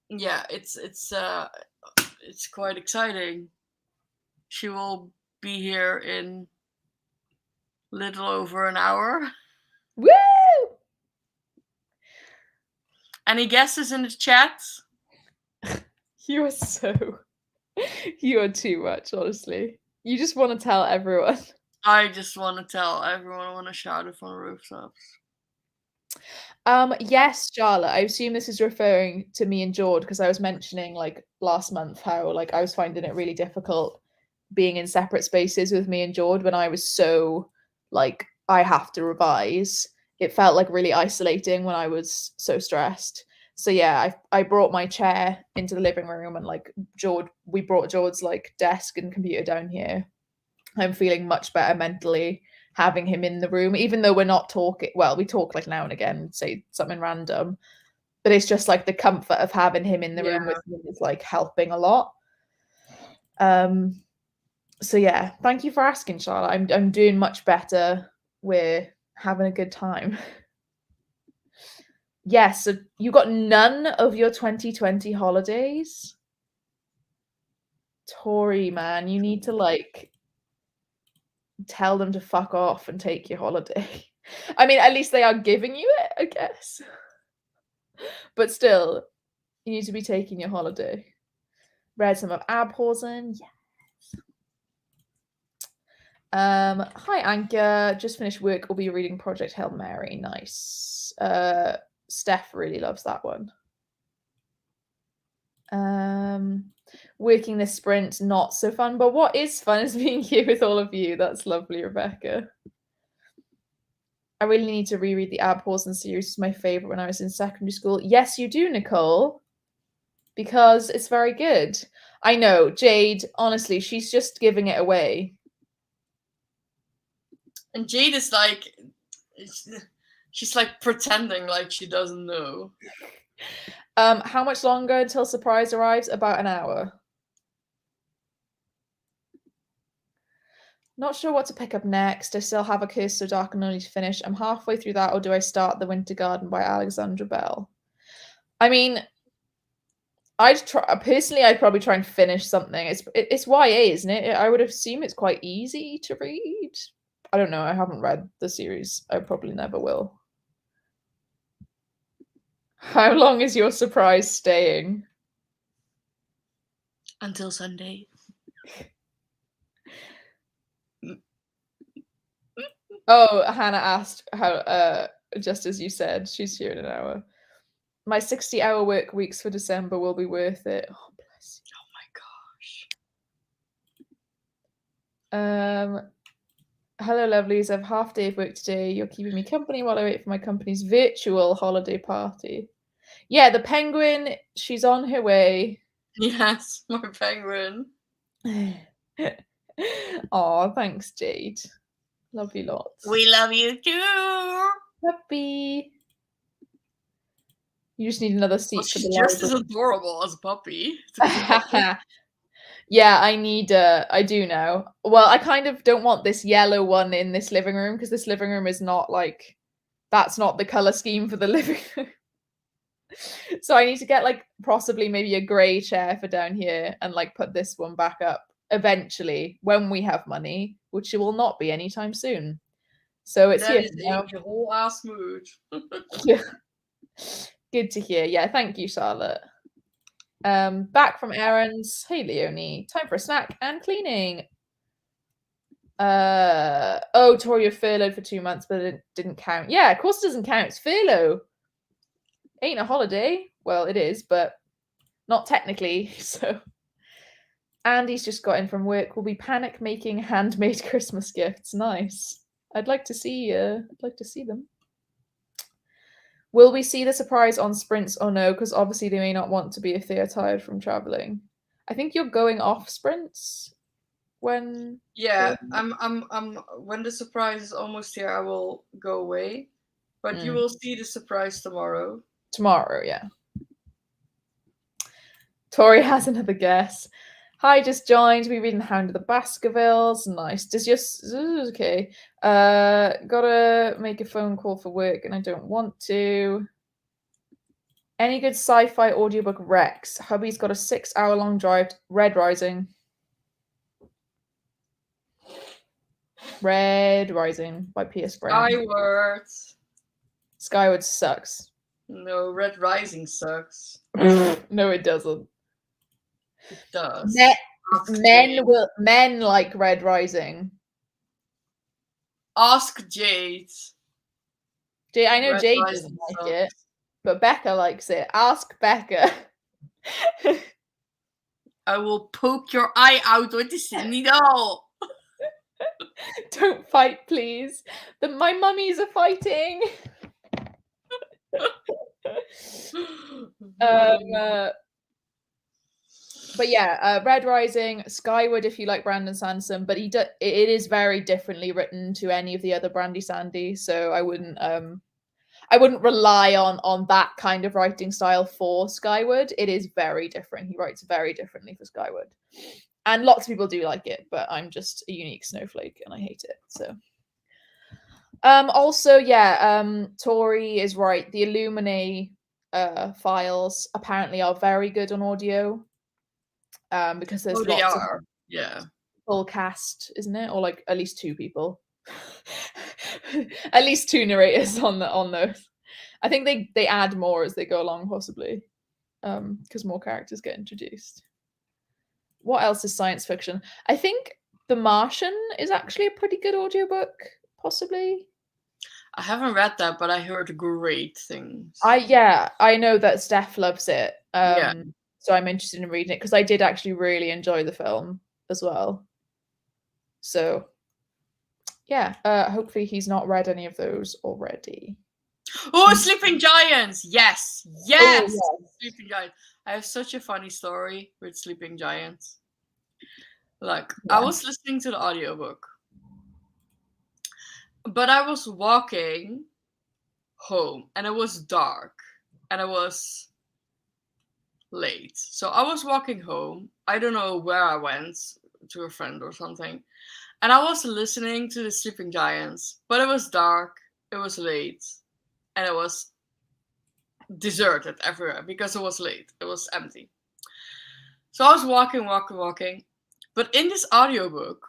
Yeah, it's quite exciting. She will be here in little over an hour. Woo! Any guesses in the chat? You are too much, honestly. You just want to tell everyone. I just want to tell everyone. I want to shout it from the rooftops. Yes, Charlotte. I assume this is referring to me and Jord, because I was mentioning like last month how like I was finding it really difficult being in separate spaces with me and Jord when I was so like I have to revise. It felt like really isolating when I was so stressed. So yeah, I brought my chair into the living room, and like we brought George's like desk and computer down here. I'm feeling much better mentally having him in the room, even though we're not talking. Well, we talk like now and again, say something random, but it's just like the comfort of having him in the room with me is like helping a lot. So yeah, thank you for asking, Charlotte. I'm doing much better. We're having a good time. Yes, so you got none of your 2020 holidays? Tori, man, you need to like tell them to fuck off and take your holiday. I mean, at least they are giving you it, I guess. But still, you need to be taking your holiday. Read some of Abhorsen. Yes. Hi, Anka. Just finished work. We'll be reading Project Hail Mary. Nice. Steph really loves that one. Working this sprint, not so fun, but what is fun is being here with all of you. That's lovely, Rebecca. I really need to reread the Abhorsen series. It's my favorite when I was in secondary school. Yes, you do, Nicole, because it's very good. I know, Jade, honestly, she's just giving it away. And Jade is like, she's like pretending like she doesn't know. How much longer until surprise arrives? About an hour. Not sure what to pick up next. I still have A Curse So Dark and Only to finish. I'm halfway through that, or do I start The Winter Garden by Alexandra Bell? I mean, I'd probably try and finish something. It's YA, isn't it? I would assume it's quite easy to read. I don't know. I haven't read the series. I probably never will. How long is your surprise staying? Until Sunday. Oh, Hannah asked how, just as you said, she's here in an hour. My 60-hour work weeks for December will be worth it. Oh, bless you. Oh my gosh. Hello, lovelies. I have half day of work today. You're keeping me company while I wait for my company's virtual holiday party. Yeah, the penguin, she's on her way. Yes, my penguin. Oh, thanks, Jade. Love you lots. We love you too. Puppy. You just need another seat for the She's just as adorable as a puppy. Yeah, I do now. Well, I kind of don't want this yellow one in this living room because this living room is not like, that's not the color scheme for the living room. So I need to get like possibly maybe a gray chair for down here and like put this one back up eventually when we have money, which it will not be anytime soon. So it's here now. Your whole ass mood. Yeah. Good to hear. Yeah, thank you, Charlotte. Back from errands. Hey, Leonie. Time for a snack and cleaning. Oh, Tori, you're furloughed for 2 months, but it didn't count. Yeah, of course it doesn't count. It's furlough. Ain't a holiday. Well, it is, but not technically. So Andy's just got in from work. We'll be panic making handmade Christmas gifts. Nice. I'd like to see them. Will we see the surprise on sprints or no? Because obviously they may not want to be if they are tired from traveling. I think you're going off sprints when. Yeah, I'm. When the surprise is almost here, I will go away. But you will see the surprise tomorrow. Tomorrow, yeah. Tori has another guess. Hi, just joined. We reading Hound of the Baskervilles. Nice. Okay. Gotta make a phone call for work and I don't want to. Any good sci-fi audiobook Rex? Hubby's got a 6-hour-long drive. Red Rising. Red Rising by Pierce Brown. Skyward sucks. No, Red Rising sucks. No, it doesn't. It does. Men like Red Rising. Ask Jade. I know Red Jade doesn't like it, but Becca likes it. Ask Becca. I will poke your eye out with this needle. Don't fight, please. My mummies are fighting. But yeah, Red Rising, Skyward if you like Brandon Sanderson, but it is very differently written to any of the other Brandy Sandy, so I wouldn't rely on that kind of writing style for Skyward. It is very different. He writes very differently for Skyward. And lots of people do like it, but I'm just a unique snowflake and I hate it. So also, yeah, Tori is right. The Illuminae files apparently are very good on audio. Because there's lots of full cast, isn't it? Or like at least 2 people. At least 2 narrators on those. I think they add more as they go along, possibly. Because more characters get introduced. What else is science fiction? I think The Martian is actually a pretty good audiobook, possibly. I haven't read that, but I heard great things. I know that Steph loves it. So I'm interested in reading it because I did actually really enjoy the film as well. So yeah, hopefully he's not read any of those already. Oh, Sleeping Giants! Yes! Yes! Oh, yes! Sleeping Giants. I have such a funny story with Sleeping Giants. Like, I was listening to the audiobook, but I was walking home and it was dark and it was late. So I was walking home. I don't know where I went, to a friend or something. And I was listening to the Sleeping Giants, but it was dark, it was late, and it was deserted everywhere because it was late. It was empty. So I was walking. But in this audiobook,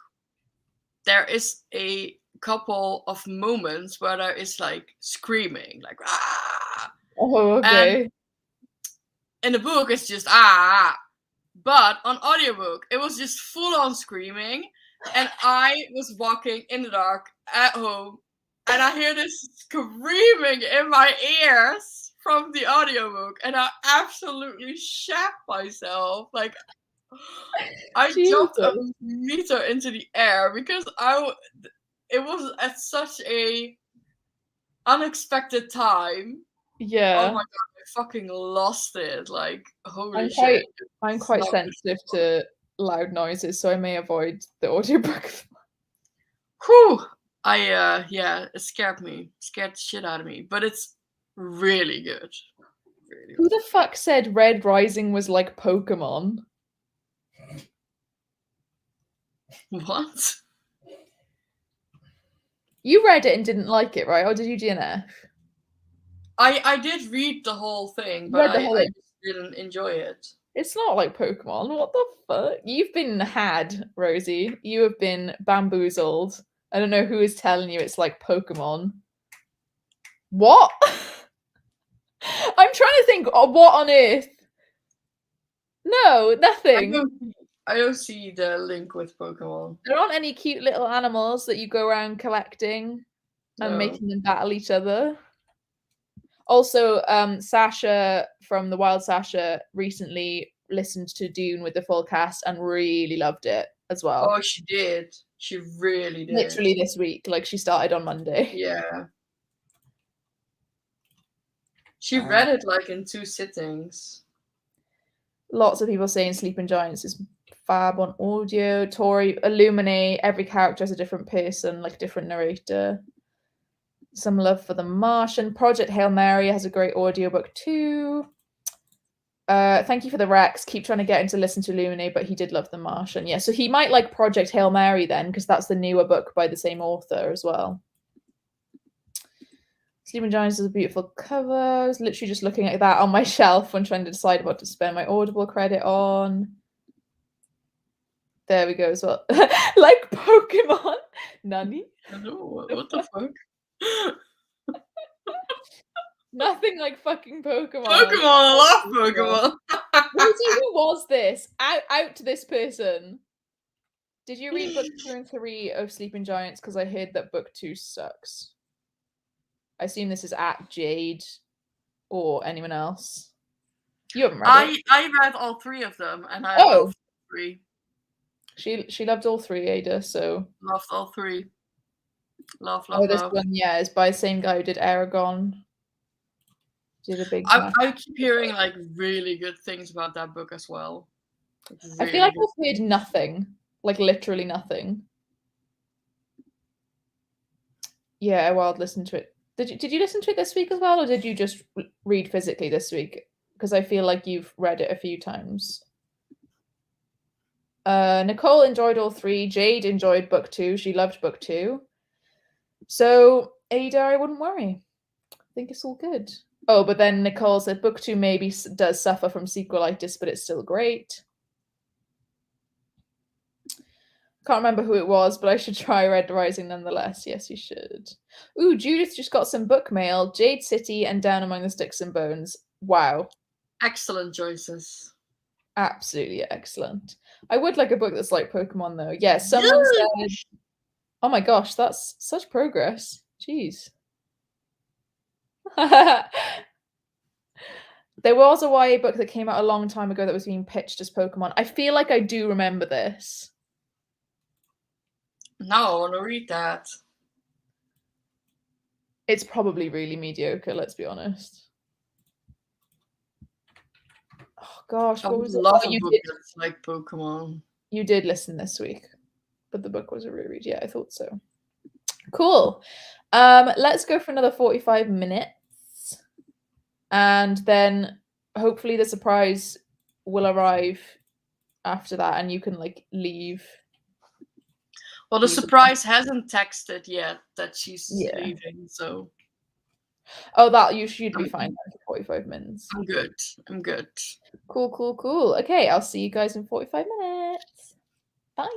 there is a couple of moments where there is like screaming, like ah. Oh, okay. And in the book, it's just ah. But on audiobook, it was just full on screaming. And I was walking in the dark at home. And I hear this screaming in my ears from the audiobook. And I absolutely shat myself. Like, I jumped a meter into the air because it was at such a unexpected time. Yeah. Oh my god, I fucking lost it. Like, holy shit. I'm quite sensitive to loud noises, so I may avoid the audiobook. Whew! Yeah, it scared the shit out of me. But it's really good. Really Who the fuck said Red Rising was like Pokemon? What? You read it and didn't like it, right? Or did you DNF? I did read the whole thing, but I just didn't enjoy it. It's not like Pokemon. What the fuck? You've been had, Rosie. You have been bamboozled. I don't know who is telling you it's like Pokemon. What? I'm trying to think what on earth. No, nothing. I don't see the link with Pokemon. There aren't any cute little animals that you go around collecting and making them battle each other. Also, Sasha from The Wild Sasha recently listened to Dune with the full cast and really loved it as well. Oh, she did. She really did. Literally this week. Like, she started on Monday. Yeah. She read it like in 2 sittings. Lots of people saying Sleeping Giants is fab on audio. Tori, Illuminate, every character is a different person, like a different narrator. Some love for The Martian. Project Hail Mary has a great audiobook too. Thank you for the Rex. Keep trying to get him to listen to Illuminate, but he did love The Martian. Yeah, so he might like Project Hail Mary then, because that's the newer book by the same author as well. Sleeping Giants is a beautiful cover. I was literally just looking at that on my shelf when trying to decide what to spend my Audible credit on. There we go as well. Like Pokemon. Nani? Hello, what the fuck? Nothing like fucking Pokemon. Pokemon, I love Pokemon. Who was this? Out to this person. Did you read book 2 and 3 of Sleeping Giants? Because I heard that book 2 sucks. I assume this is at Jade or anyone else. You haven't read it. I read all 3 of them, and I loved 3. She loved all 3, Ada. So loved all 3. Love. This one, yeah, is by the same guy who did Aragon. Did a big. I keep hearing like really good things about that book as well. I feel like I've heard nothing, like literally nothing. Yeah, Wild listened to it. Did you listen to it this week as well, or did you just read physically this week? Because I feel like you've read it a few times. Nicole enjoyed all three. Jade enjoyed book 2. She loved book 2. So Ada, I wouldn't worry. I think it's all good. Oh, but then Nicole said book 2 maybe does suffer from sequelitis, but it's still great. Can't remember who it was, but I should try Red Rising nonetheless. Yes, you should. Ooh, Judith just got some book mail. Jade City and Down Among the Sticks and Bones. Wow. Excellent choices. Absolutely excellent. I would like a book that's like Pokemon, though. Yeah, someone said... Oh my gosh, that's such progress. Jeez. There was a YA book that came out a long time ago that was being pitched as Pokemon. I feel like I do remember this. No, I want to read that. It's probably really mediocre, let's be honest. Oh gosh, what was it? Love Oh, a you book did. that's like Pokemon. You did listen this week, but the book was a reread. Yeah, I thought so. Cool. Let's go for another 45 minutes, and then hopefully the surprise will arrive after that, and you can like leave. Well, the surprise hasn't texted yet that she's leaving, so. Oh, that you should be fine for 45 minutes. I'm good. I'm good. Cool, cool, cool. Okay, I'll see you guys in 45 minutes. Bye.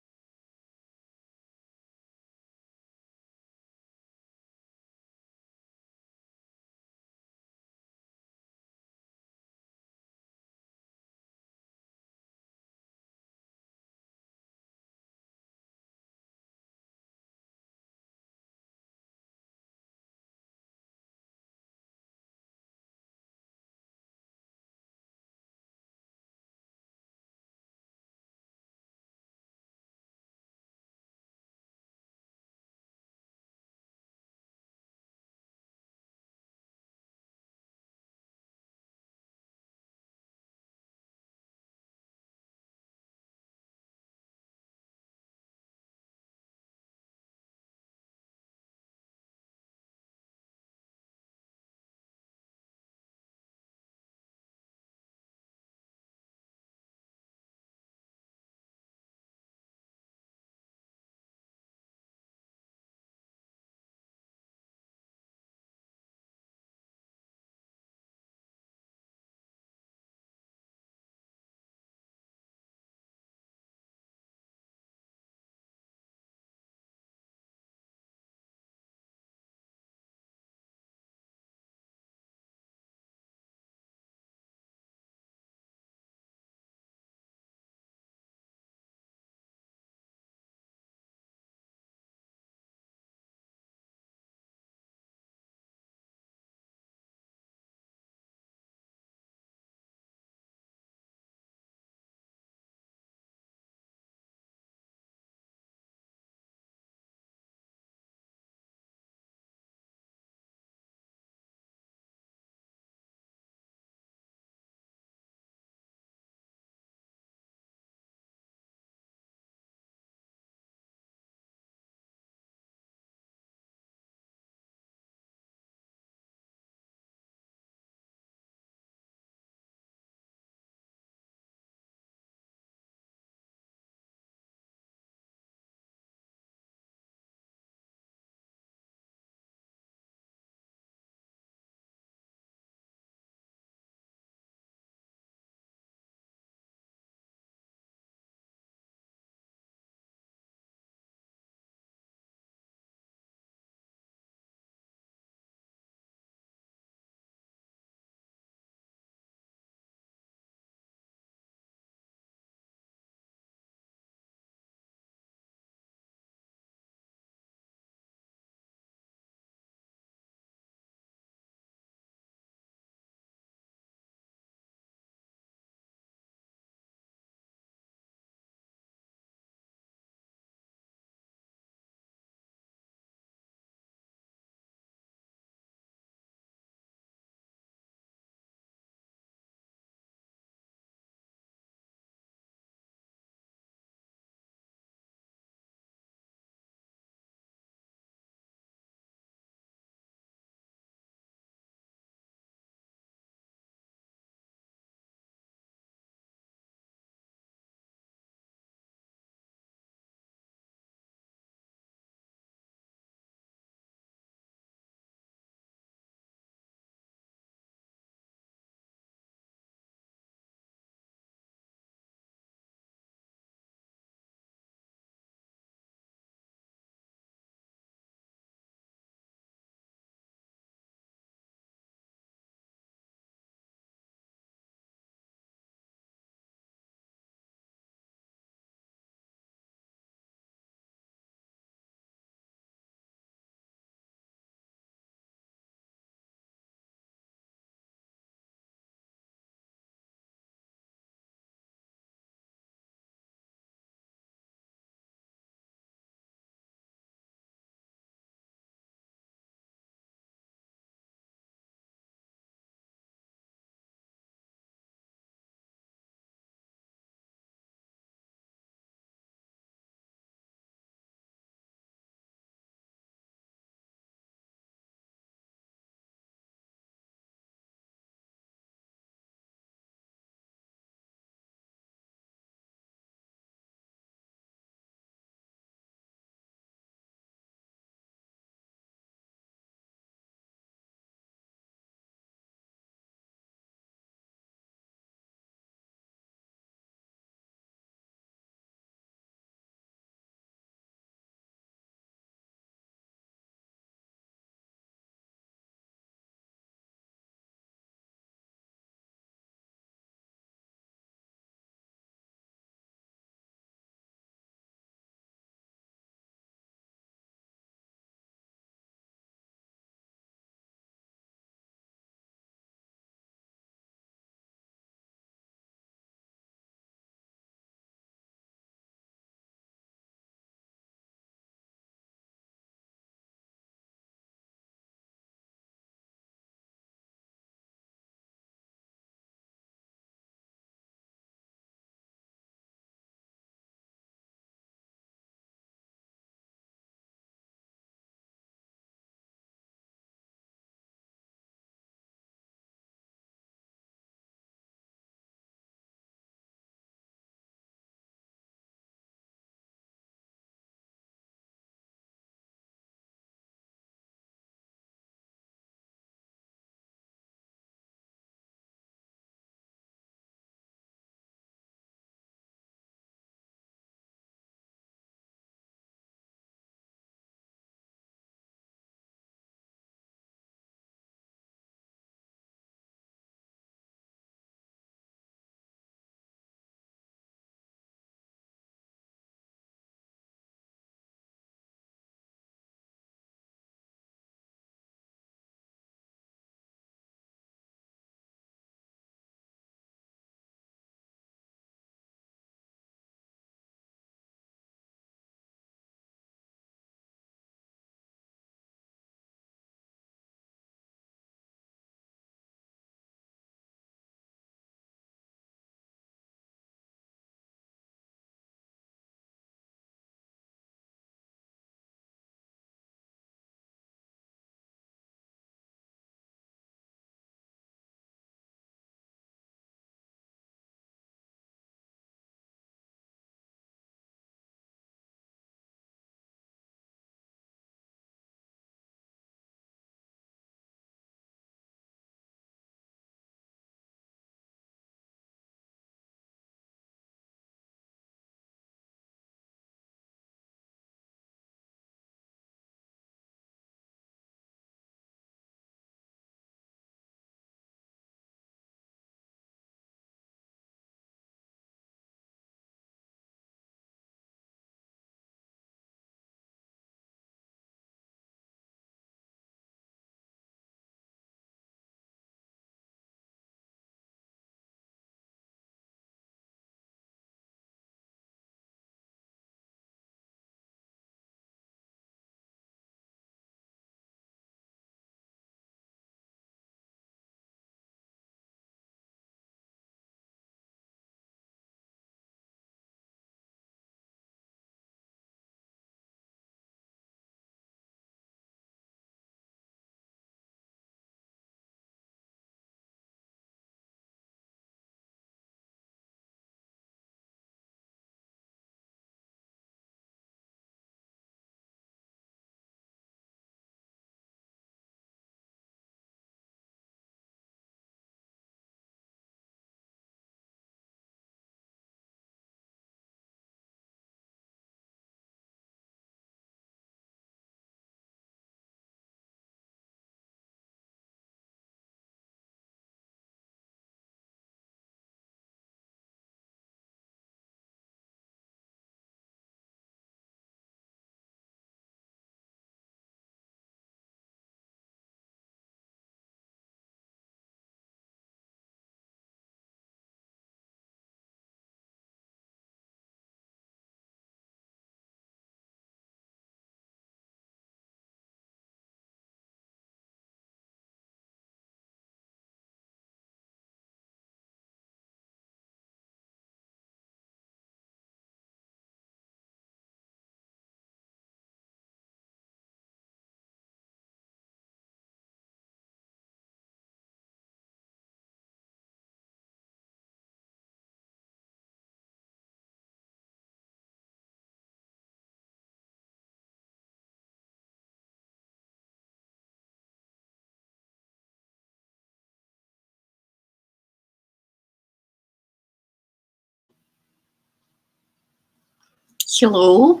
Hello.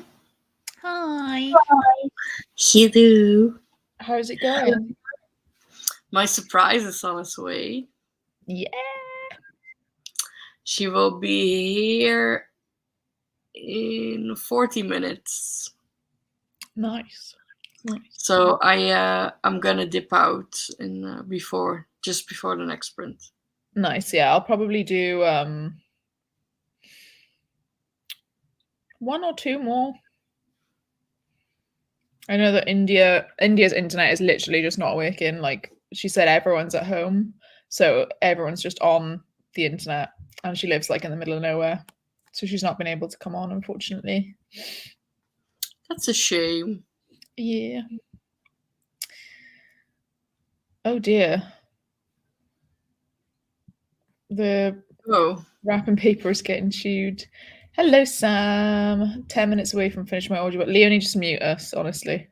Hi. Hello. How's it going? My surprise is on its way. Yeah. She will be here in 40 minutes. Nice. So I'm gonna dip out in just before the next sprint. Nice. Yeah, I'll probably do one or two more. I know that India's internet is literally just not working. Like she said, everyone's at home, so everyone's just on the internet, and she lives like in the middle of nowhere, so she's not been able to come on, unfortunately. That's a shame. Yeah. Oh dear. The wrapping paper is getting chewed. Hello, Sam. 10 minutes away from finishing my audiobook. Leonie, just mute us, honestly.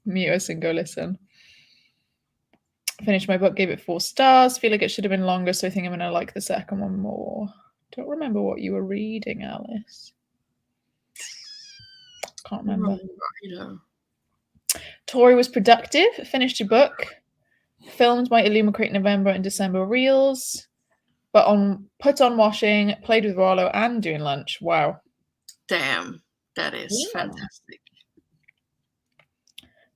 Mute us and go listen. Finished my book, gave it 4 stars. Feel like it should have been longer, so I think I'm going to like the second one more. Don't remember what you were reading, Alice. Can't remember. Tori was productive. Finished your book. Filmed my Illumicrate November and December reels. But put on washing, played with Rollo, and doing lunch. Wow. Damn. That is fantastic.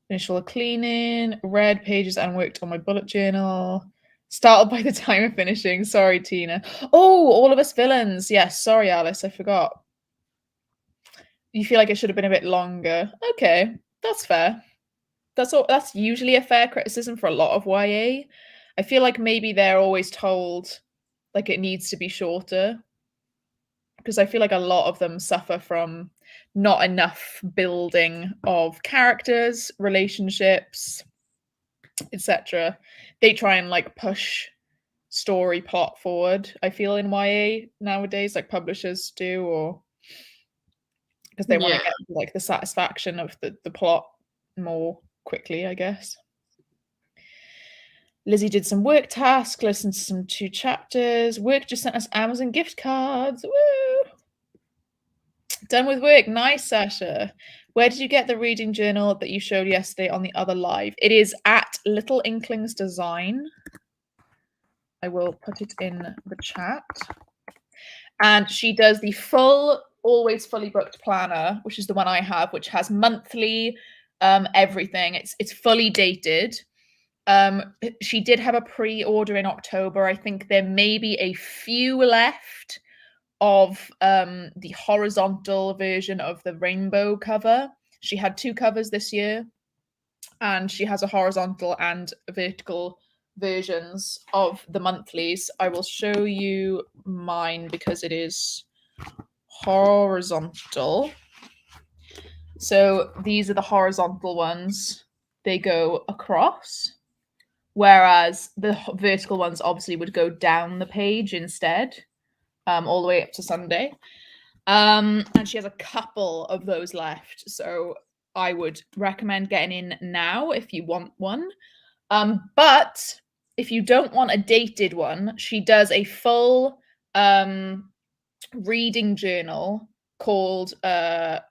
Finished all the cleaning, read pages, and worked on my bullet journal. Startled by the time of finishing. Sorry, Tina. Oh, All of Us Villains. Yes, sorry, Alice. I forgot. You feel like it should have been a bit longer. Okay, that's fair. That's usually a fair criticism for a lot of YA. I feel like maybe they're always told like it needs to be shorter, because I feel like a lot of them suffer from not enough building of characters, relationships, etc. They try and like push story plot forward, I feel, in YA nowadays, like publishers do, or because they want to get like the satisfaction of the plot more quickly, I guess. Lizzie did some work task, listened to some 2 chapters. Work just sent us Amazon gift cards. Woo! Done with work. Nice, Sasha. Where did you get the reading journal that you showed yesterday on the other live? It is at Little Inklings Design. I will put it in the chat. And she does the full, always fully booked planner, which is the one I have, which has monthly everything. It's fully dated. She did have a pre-order in October. I think there may be a few left of the horizontal version of the rainbow cover. She had 2 covers this year, and she has a horizontal and vertical versions of the monthlies. I will show you mine because it is horizontal. So these are the horizontal ones. They go across, whereas the vertical ones obviously would go down the page instead, all the way up to Sunday. And she has a couple of those left, so I would recommend getting in now if you want one. But if you don't want a dated one, she does a full reading journal called The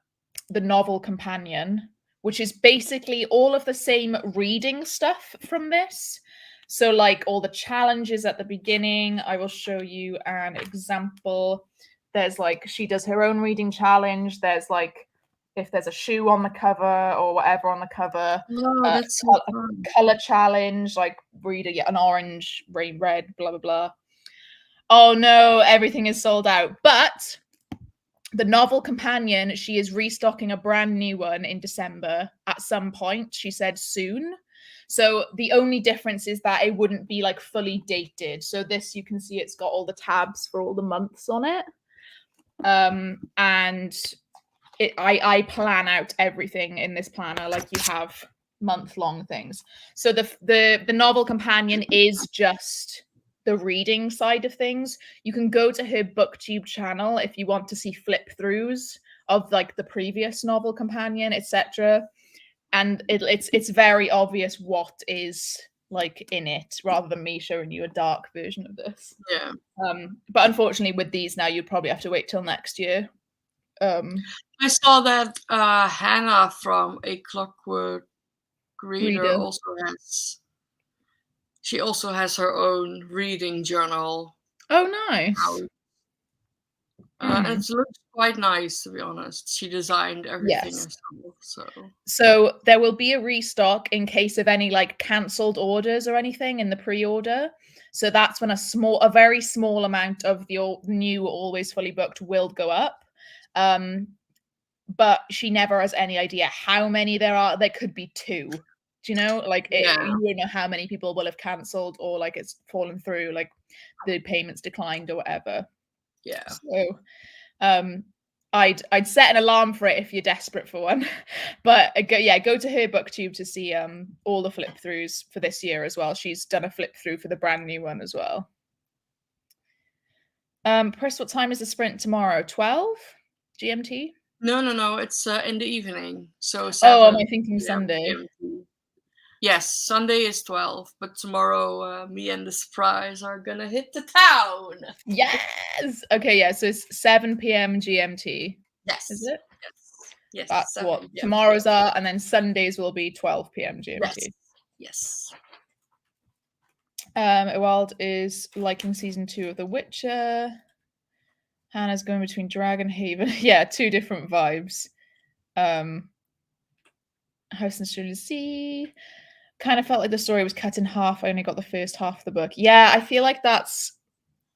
Novel Companion, which is basically all of the same reading stuff from this. So like all the challenges at the beginning. I will show you an example. There's like, she does her own reading challenge. There's like, if there's a shoe on the cover or whatever on the cover. That's so fun. Color challenge, like read an orange, red, blah, blah, blah. Oh no, everything is sold out. But the Novel Companion, she is restocking a brand new one in December at some point. She said soon. So the only difference is that it wouldn't be like fully dated. So this, you can see it's got all the tabs for all the months on it. And I plan out everything in this planner like you have month-long things. So the Novel Companion is just the reading side of things. You can go to her booktube channel if you want to see flip throughs of like the previous Novel Companion, etc. And it's very obvious what is like in it, rather than me showing you a dark version of this. Yeah. But unfortunately with these now, you'd probably have to wait till next year I saw that Hannah from A Clockwork Reader she also has her own reading journal. Oh, nice. And it looks quite nice, to be honest. She designed everything herself, so there will be a restock in case of any like cancelled orders or anything in the pre-order. So that's when a very small amount of the new Always Fully Booked will go up. But she never has any idea how many there are. There could be 2. Do you know? Like you don't know how many people will have cancelled or like it's fallen through, like the payments declined or whatever. Yeah. So I'd set an alarm for it if you're desperate for one. But go to her booktube to see all the flip throughs for this year as well. She's done a flip through for the brand new one as well. Chris, what time is the sprint tomorrow? 12 GMT? No. It's in the evening. So 7 am I thinking Sunday? GMT. Yes, Sunday is 12, but tomorrow me and the surprise are gonna hit the town. Yes. Okay, yeah. So it's 7 p.m. GMT. Yes. Is it? Yes. That's what tomorrow's are, and then Sundays will be 12 p.m. GMT. Yes. Ewald is liking season 2 of The Witcher. Hannah's going between Dragonhaven. Yeah, 2 different vibes. House and Stranger Sea. Kind of felt like the story was cut in half. I only got the first half of the book. Yeah, I feel like that's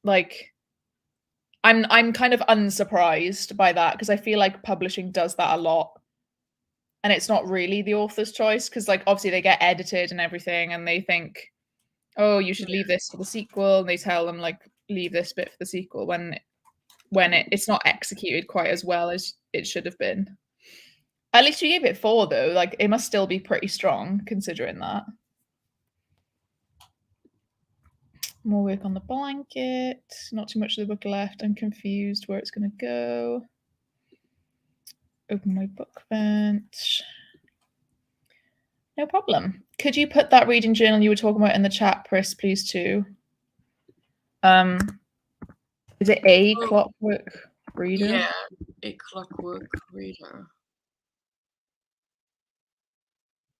like I'm kind of unsurprised by that because I feel like publishing does that a lot. And it's not really the author's choice because like obviously they get edited and everything and they think, oh, you should leave this for the sequel, and they tell them like leave this bit for the sequel when it's not executed quite as well as it should have been. At least you gave it 4 though. Like it must still be pretty strong considering that. More work on the blanket. Not too much of the book left. I'm confused where it's going to go. Open my book bench. No problem. Could you put that reading journal you were talking about in the chat, Pris, please, too? Is it A Clockwork Reader? Yeah, A Clockwork Reader.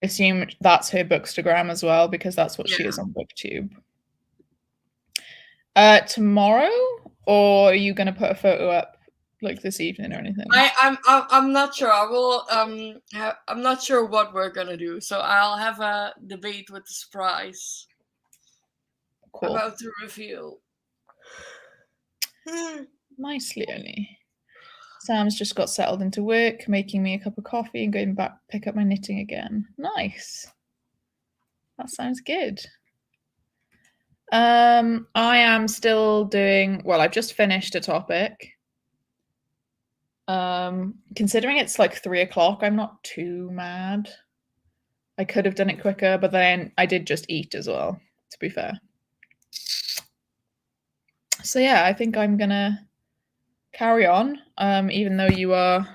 Assume that's her bookstagram as well, because that's what she is on BookTube. Tomorrow, or are you going to put a photo up like this evening or anything? I'm not sure. I will. I'm not sure what we're gonna do, so I'll have a debate with the surprise about the reveal. Nice, Leonie. Sam's just got settled into work, making me a cup of coffee and going back pick up my knitting again. Nice. That sounds good. I am still doing, well, I've just finished a topic. Considering it's like 3 o'clock, I'm not too mad. I could have done it quicker, but then I did just eat as well, to be fair. So yeah, I think I'm gonna carry on, even though you are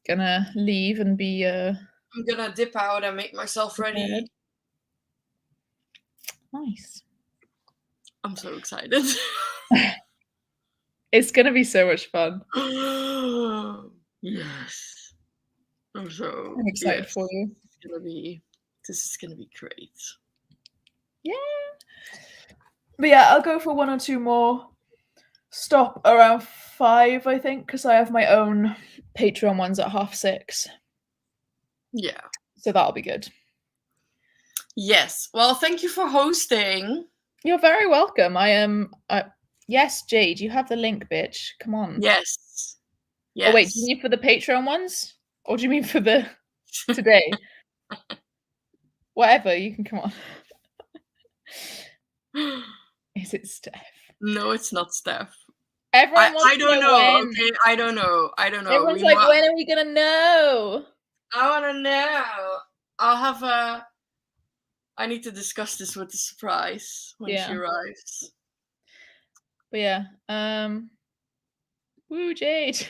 gonna leave and be I'm gonna dip out and make myself ready. Nice. I'm so excited. It's gonna be so much fun. Yes. I'm excited for you. This is gonna be great. Yeah. But yeah, I'll go for 1 or 2 more. Stop around 5, I think, because I have my own Patreon ones at 6:30. Yeah. So that'll be good. Yes. Well, thank you for hosting. You're very welcome. I am. Yes, Jade, you have the link, bitch. Come on. Yes. Oh wait, do you mean for the Patreon ones, or do you mean for the today? Whatever, you can come on. Is it Steph? No, it's not Steph. Everyone wants I don't know. When. Okay, I don't know. Everyone's like, when are we gonna know? I want to know. I'll have a. I need to discuss this with the surprise when she arrives. But yeah, woo, Jade.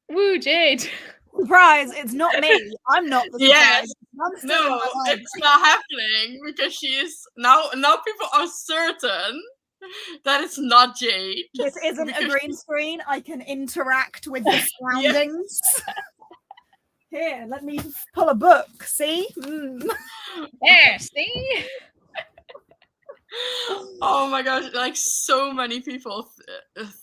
Woo, Jade. Surprise! It's not me. I'm not the surprise. Yes. No, it's not happening because she is now. Now people are certain That is not Jade. This isn't a green screen. I can interact with the surroundings. Here, let me pull a book. See? Yeah, see? Oh my gosh, like so many people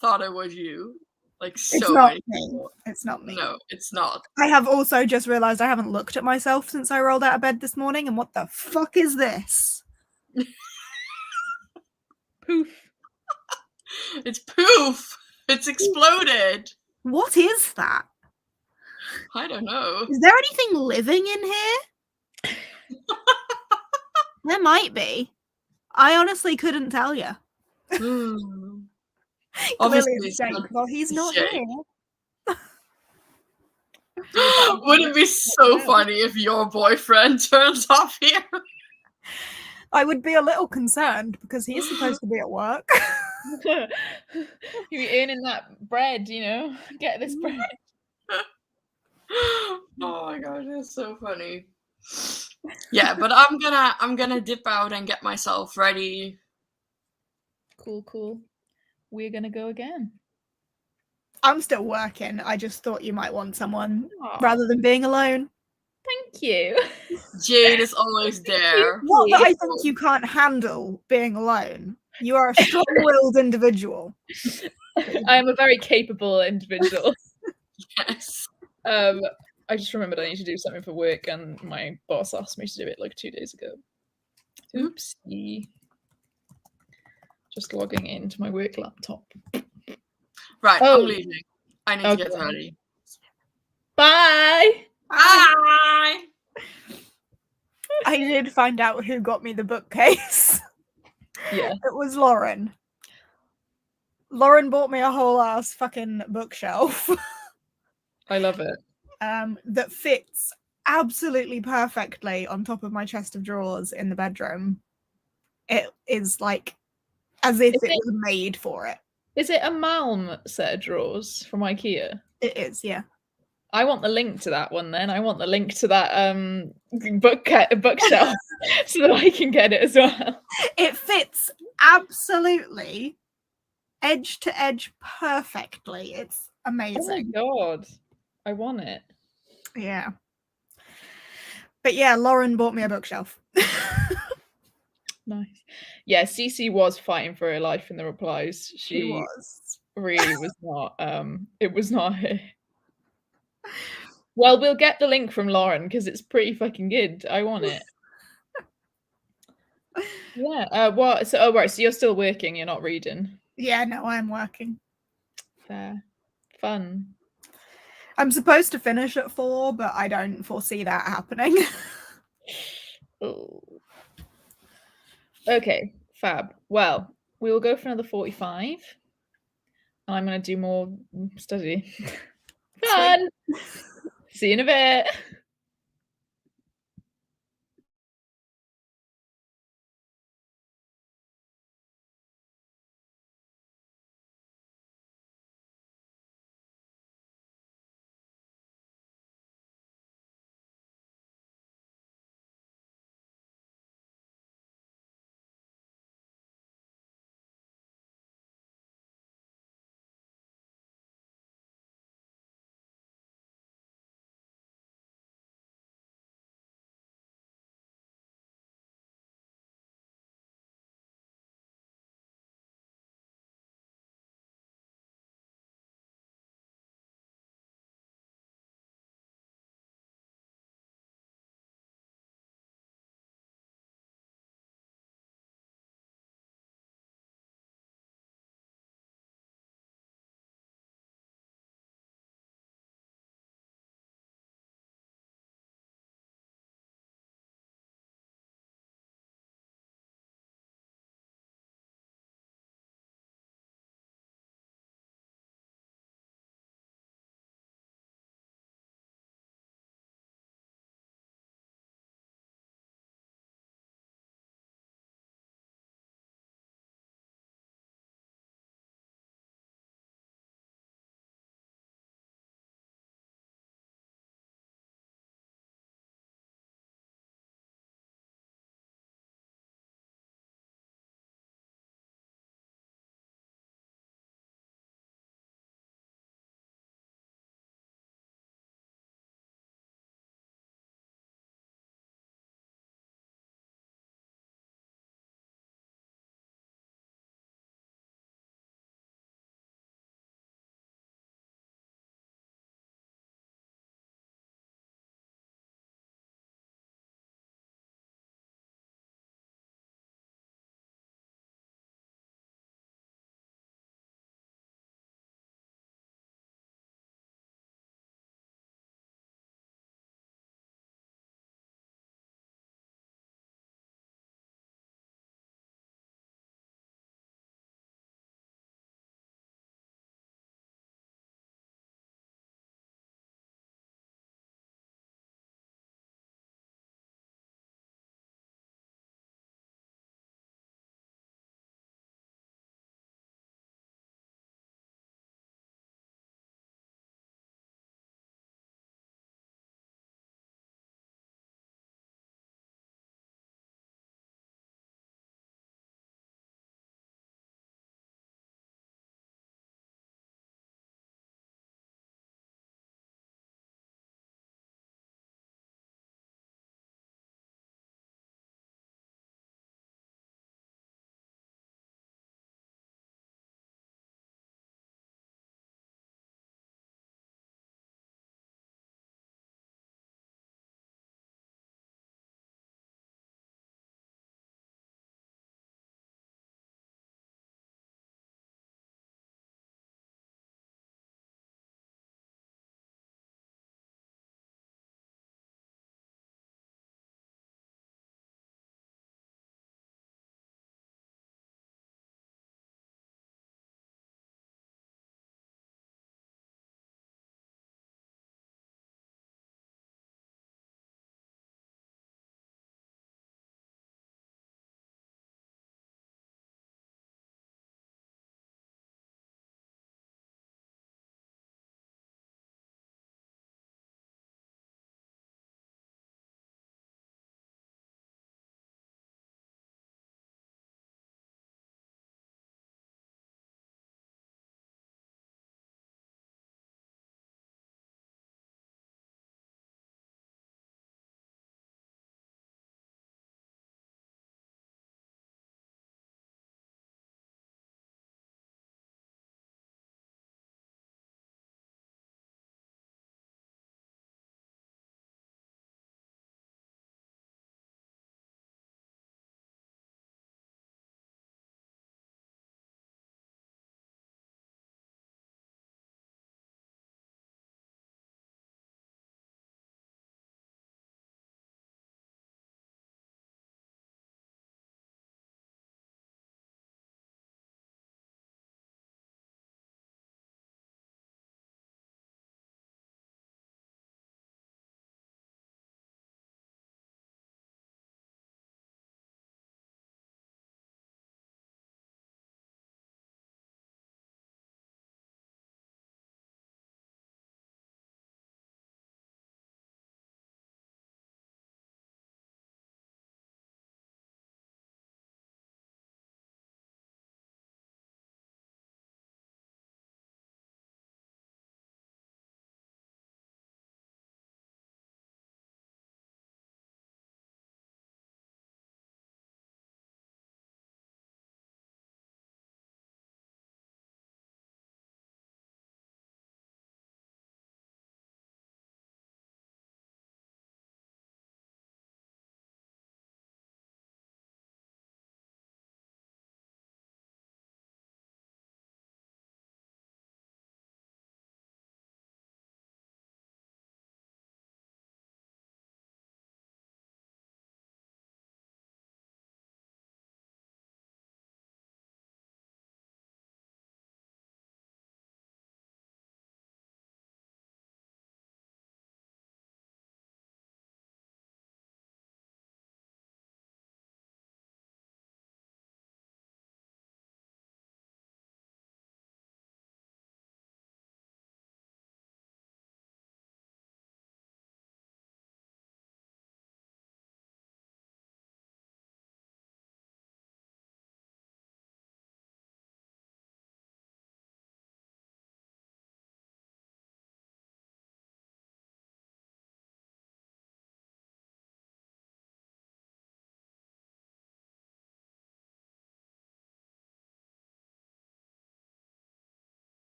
thought it was you. Like so It's not many me. people. It's not me. No, it's not. I have also just realized I haven't looked at myself since I rolled out of bed this morning, and what the fuck is this? Poof. It's poof! It's exploded! What is that? I don't know. Is there anything living in here? There might be. I honestly couldn't tell you. Hmm. Clearly Obviously, it's it's Jake. not Well, he's not Jake. here. Wouldn't it be so funny if your boyfriend turns off here? I would be a little concerned because he's supposed to be at work. You be earning that bread, you know? Get this bread. Oh my gosh, that's so funny. Yeah, but I'm gonna dip out and get myself ready. Cool. We're gonna go again. I'm still working. I just thought you might want someone Aw, rather than being alone. thank you. Jade is always there. Not that I think you can't handle being alone. You are a strong-willed individual. I am a very capable individual. Yes. I just remembered I need to do something for work, and my boss asked me to do it like 2 days ago. Oopsie. Just logging into my work laptop. Right, Oh. I'm leaving. I need to get ready. Bye! Bye! I did find out who got me the bookcase. Yeah. It was Lauren. Lauren bought me a whole ass fucking bookshelf. I love it. That fits absolutely perfectly on top of my chest of drawers in the bedroom. It is like as if it was made for it. Is it a Malm set of drawers from IKEA? It is, yeah. I want the link to that one then. I want the link to that bookshelf so that I can get it as well. It fits absolutely edge to edge perfectly. It's amazing. Oh my god. I want it. Yeah. But yeah, Lauren bought me a bookshelf. Nice. Yeah, Cece was fighting for her life in the replies. She was. Really was not. It was not her. Well, we'll get the link from Lauren because it's pretty fucking good. I want it. Yeah. What? So, oh right. So you're still working. You're not reading. Yeah, no, I'm working. Fair. Fun. I'm supposed to finish at 4, but I don't foresee that happening. Oh. Okay. Fab. Well, we will go for another 45. And I'm going to do more study. Fun. See you in a bit.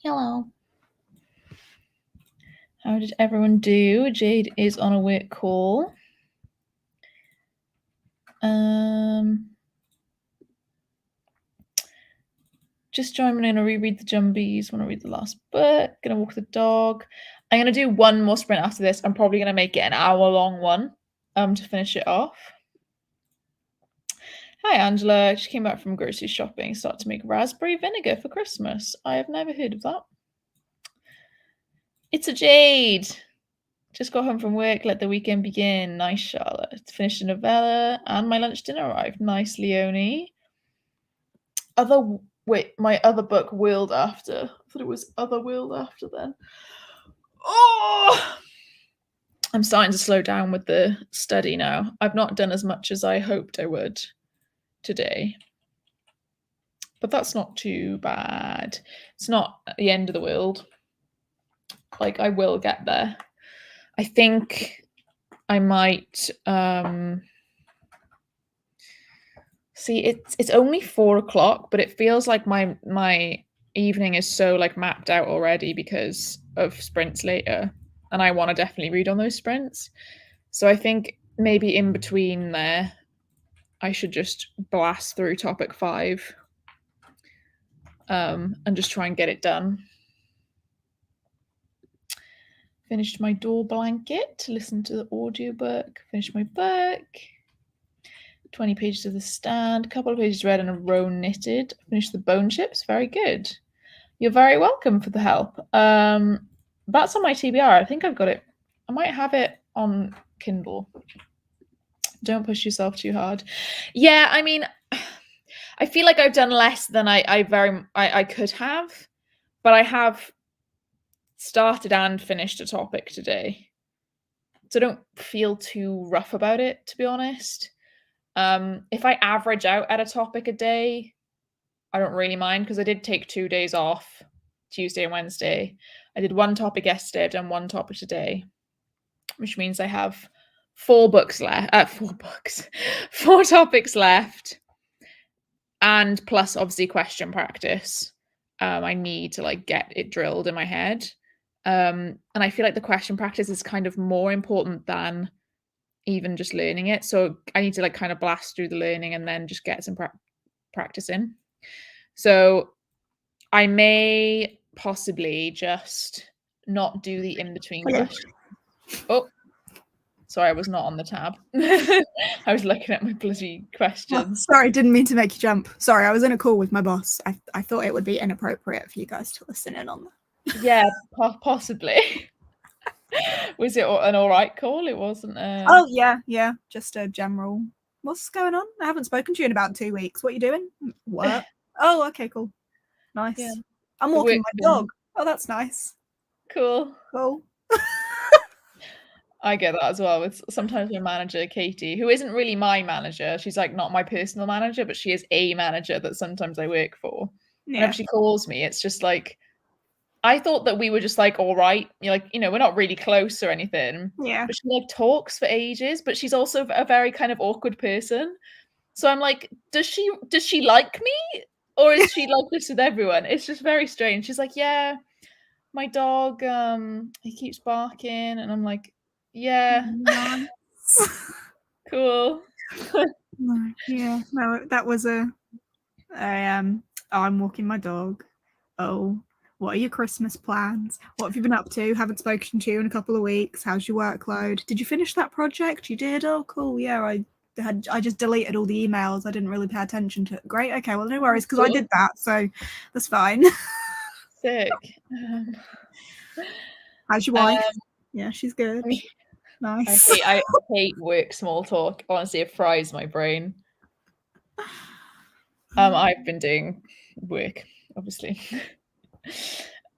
Hello. How did everyone do? Jade is on a work call. Just joining in to reread the Jumbies. Want to read the last book. Gonna walk the dog. I'm gonna do one more sprint after this. I'm probably gonna make it an hour-long one to finish it off. Hi, Angela. She came back from grocery shopping. Start to make raspberry vinegar for Christmas. I have never heard of that. It's a Jade. Just got home from work. Let the weekend begin. Nice, Charlotte. Finished a novella and my lunch dinner arrived. Nice, Leonie. My other book, World After. I thought it was Other World After then. Oh! I'm starting to slow down with the study now. I've not done as much as I hoped I would today. But that's not too bad. It's not the end of the world. Like, I will get there. I think I might see it's only 4 o'clock, but it feels like my evening is so like mapped out already because of sprints later, and I want to definitely read on those sprints. So I think maybe in between there I should just blast through topic 5 and just try and get it done. Finished my door blanket, listened to the audiobook, finished my book. 20 pages of the stand, a couple of pages read and a row knitted. Finished the bone chips, very good. You're very welcome for the help. That's on my TBR. I think I've got it. I might have it on Kindle. Don't push yourself too hard. Yeah, I mean, I feel like I've done less than I could have, but I have started and finished a topic today. So don't feel too rough about it, to be honest. If I average out at a topic a day, I don't really mind because I did take 2 days off, Tuesday and Wednesday. I did 1 topic yesterday, I've done 1 topic today, which means I have 4 books left. 4 topics left, and plus obviously question practice. I need to like get it drilled in my head, and I feel like the question practice is kind of more important than even just learning it. So I need to like kind of blast through the learning and then just get some practice in. So I may possibly just not do the in-between question. Oh, sorry, I was not on the tab. I was looking at my bloody questions. Oh, sorry, didn't mean to make you jump. Sorry, I was in a call with my boss. I thought it would be inappropriate for you guys to listen in on that. Yeah, possibly. Was it an all right call? It wasn't. Oh yeah, just a general. What's going on? I haven't spoken to you in about 2 weeks. What are you doing? Work. Oh, okay, cool, nice. Yeah. I'm walking my dog. Oh, that's nice. Cool. Cool. I get that as well with sometimes my manager, Katie, who isn't really my manager. She's like not my personal manager, but she is a manager that sometimes I work for. Yeah. Whenever she calls me, it's just like, I thought that we were just like, all right, you're like, you know, we're not really close or anything. Yeah. But she like talks for ages, but she's also a very kind of awkward person. So I'm like, does she like me? Or is she like this with everyone? It's just very strange. She's like, yeah, my dog, he keeps barking. And I'm like, yeah. Nice. Cool. Yeah, no, that was I'm walking my dog. Oh, what are your Christmas plans? What have you been up to? Haven't spoken to you in a couple of weeks. How's your workload? Did you finish that project? You did? Oh, cool. Yeah, I just deleted all the emails. I didn't really pay attention to it. Great. Okay, well, no worries because I did that, so that's fine. Sick. How's your wife? Yeah, she's good. Nice. I hate work small talk. Honestly, it fries my brain. I've been doing work, obviously.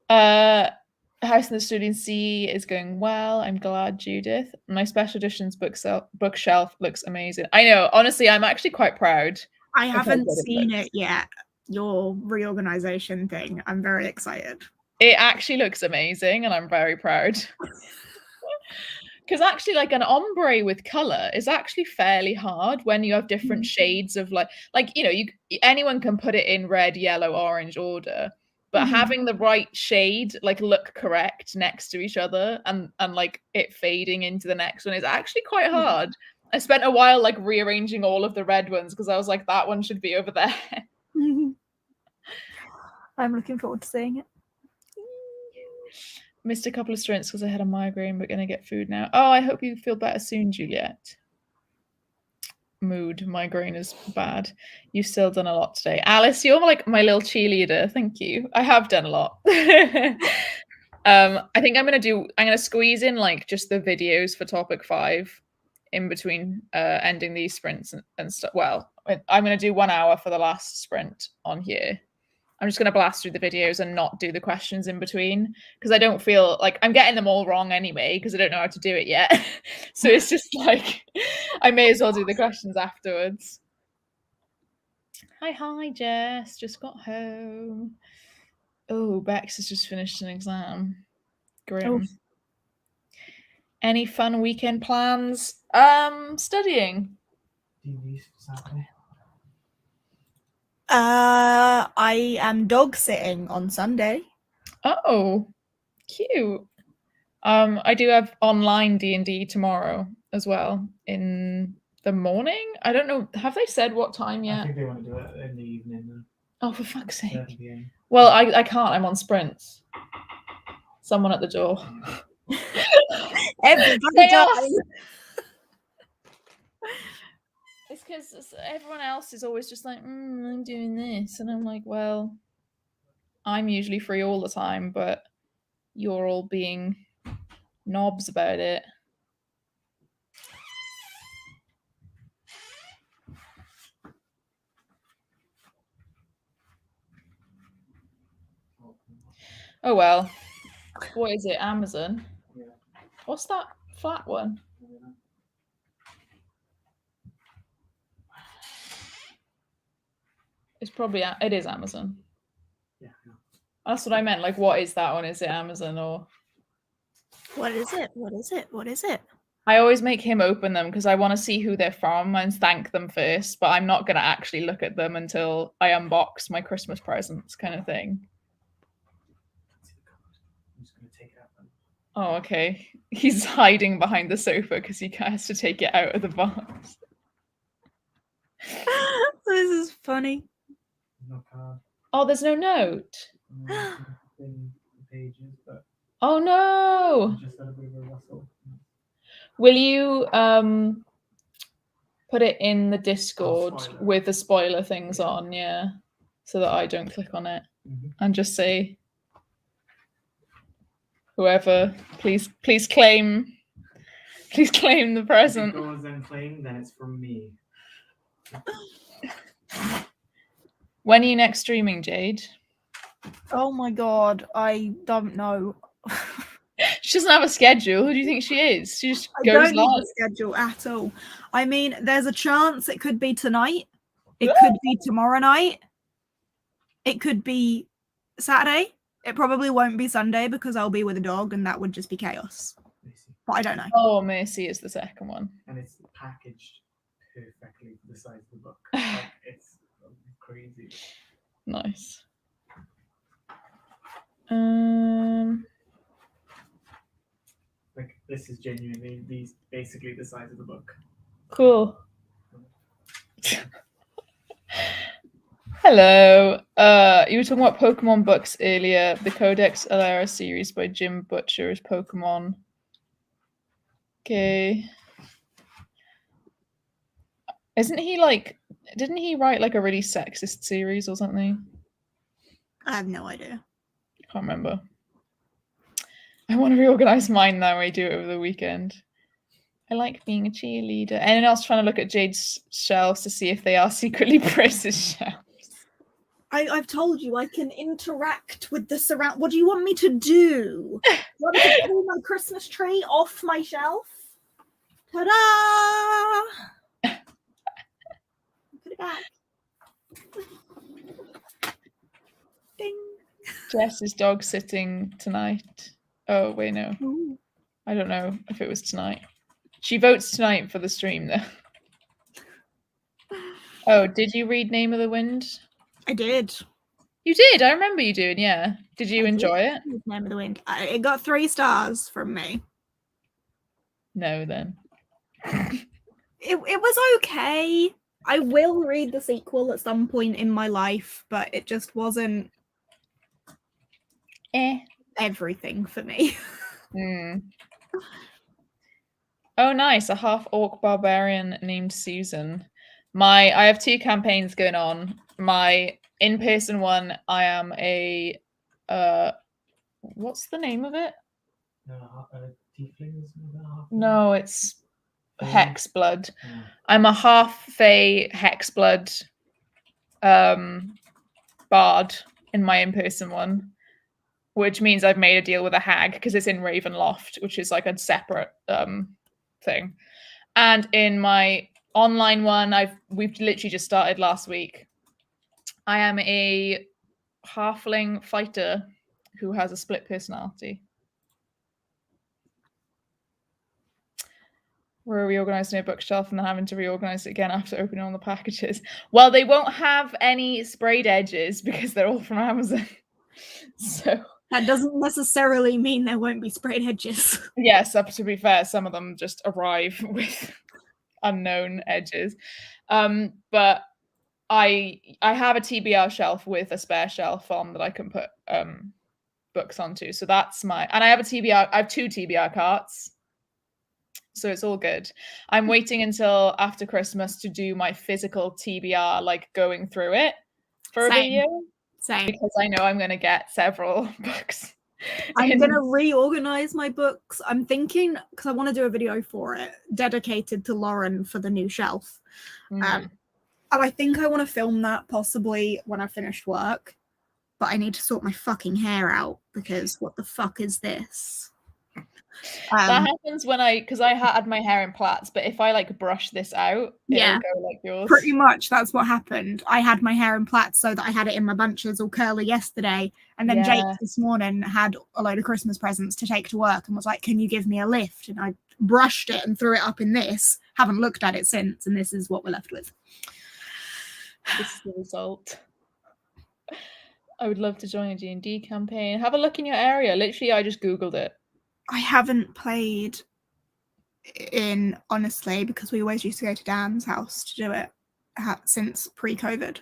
House in the Studio C is going well. I'm glad, Judith. My special editions bookshelf looks amazing. I know. Honestly, I'm actually quite proud. I haven't seen it yet. Your reorganization thing. I'm very excited. It actually looks amazing, and I'm very proud. Because actually, like an ombre with color is actually fairly hard when you have different shades of like you know, anyone can put it in red, yellow, orange order. but having the right shade like look correct next to each other and like it fading into the next one is actually quite hard. I spent a while like rearranging all of the red ones because I was like, that one should be over there. I'm looking forward to seeing it. Missed a couple of sprints because I had a migraine, but gonna get food now. Oh, I hope you feel better soon, Juliet. Mood, migraine is bad. You've still done a lot today. Alice, you're like my little cheerleader. Thank you. I have done a lot. I think I'm gonna squeeze in like just the videos for topic 5 in between ending these sprints and stuff. Well, I'm gonna do 1 hour for the last sprint on here. I'm just going to blast through the videos and not do the questions in between because I don't feel like I'm getting them all wrong anyway because I don't know how to do it yet. So it's just like I may as well do the questions afterwards. Hi, Jess. Just got home. Oh, Bex has just finished an exam. Grim. Oh. Any fun weekend plans? Studying. DVs for Saturday. I am dog sitting on Sunday. Oh, cute. I do have online D&D tomorrow as well in the morning. I don't know. Have they said what time yet? I think they want to do it in the evening. Then. Oh, for fuck's sake. Well, I can't. I'm on sprints. Someone at the door. Everybody does. It's because everyone else is always just like, I'm doing this. And I'm like, well, I'm usually free all the time, but you're all being knobs about it. Oh, well. What is it? Amazon? Yeah. What's that flat one? It's probably, it is Amazon. Yeah. That's what I meant. Like, what is that one? Is it Amazon or? What is it? What is it? What is it? I always make him open them because I want to see who they're from and thank them first, but I'm not going to actually look at them until I unbox my Christmas presents kind of thing. I'm just going to take it out. Oh, okay. He's hiding behind the sofa because he has to take it out of the box. This is funny. No card. Oh, there's no note. In the pages, but Oh no! just had a bit of a rustle. Will you put it in the Discord Spoiler. with the spoiler things on, yeah, so that I don't click on it and just say, whoever, please claim the present. If it goes unclaimed, then it's from me. When are you next streaming, Jade? Oh my god, I don't know. She doesn't have a schedule. Who do you think she is? She just goes I don't live. need a schedule at all. I mean, there's a chance it could be tonight. It could be tomorrow night. It could be Saturday. It probably won't be Sunday because I'll be with a dog and that would just be chaos. But I don't know. Oh, Mercy is the second one. And it's packaged perfectly for the size of the book. Like, it's crazy. Nice. Like, this is genuinely basically the size of the book. Cool. Hello. You were talking about Pokemon books earlier. The Codex Alera series by Jim Butcher is Pokemon. Okay. Isn't he like? Didn't he write like a really sexist series or something? I have no idea. Can't remember. I want to reorganize mine now. I do it over the weekend. I like being a cheerleader. Anyone else trying to look at Jade's shelves to see if they are secretly Pris's shelves? I've told you I can interact with the surround. What do you want me to do? You want me to pull my Christmas tree off my shelf? Ta-da! Put it back. Ding. Jess is dog sitting tonight. Oh, wait, no. Ooh. I don't know if it was tonight. She votes tonight for the stream, though. Oh, did you read Name of the Wind? I did. You did. I remember you doing. Yeah. Did you enjoy it? Name of the Wind. It got 3 stars from me. No, then. It was okay. I will read the sequel at some point in my life, but it just wasn't everything for me. Oh, nice. A half-orc barbarian named Susan. I have 2 campaigns going on. My in-person one, I am a what's the name of it? Tiefling, isn't that half? No, it's Hexblood. I'm a half Fae Hexblood bard in my in-person one, which means I've made a deal with a hag because it's in Ravenloft, which is like a separate thing. And in my online one, we've literally just started last week. I am a halfling fighter who has a split personality. We're reorganizing a bookshelf and then having to reorganize it again after opening all the packages. Well, they won't have any sprayed edges because they're all from Amazon. So that doesn't necessarily mean there won't be sprayed edges. Yes, to be fair, some of them just arrive with unknown edges. But I have a TBR shelf with a spare shelf on that I can put books onto. So that's and I have I have 2 TBR carts. So it's all good. I'm waiting until after Christmas to do my physical TBR, like going through it for a video. Same. Because I know I'm going to get several books. I'm going to reorganize my books. I'm thinking, because I want to do a video for it, dedicated to Lauren for the new shelf. And I think I want to film that possibly when I finished work. But I need to sort my fucking hair out because what the fuck is this? That happens when because I had my hair in plaits, but if I like brush this out, it'll go like yours. Pretty much that's what happened. I had my hair in plaits so that I had it in my bunches all curly yesterday, and then Jake this morning had a load of Christmas presents to take to work and was like, can you give me a lift? And I brushed it and threw it up in this. Haven't looked at it since, and this is what we're left with. This is the result. I would love to join a D&D campaign. Have a look in your area. Literally, I just Googled it. I haven't played honestly, because we always used to go to Dan's house to do it since pre-COVID.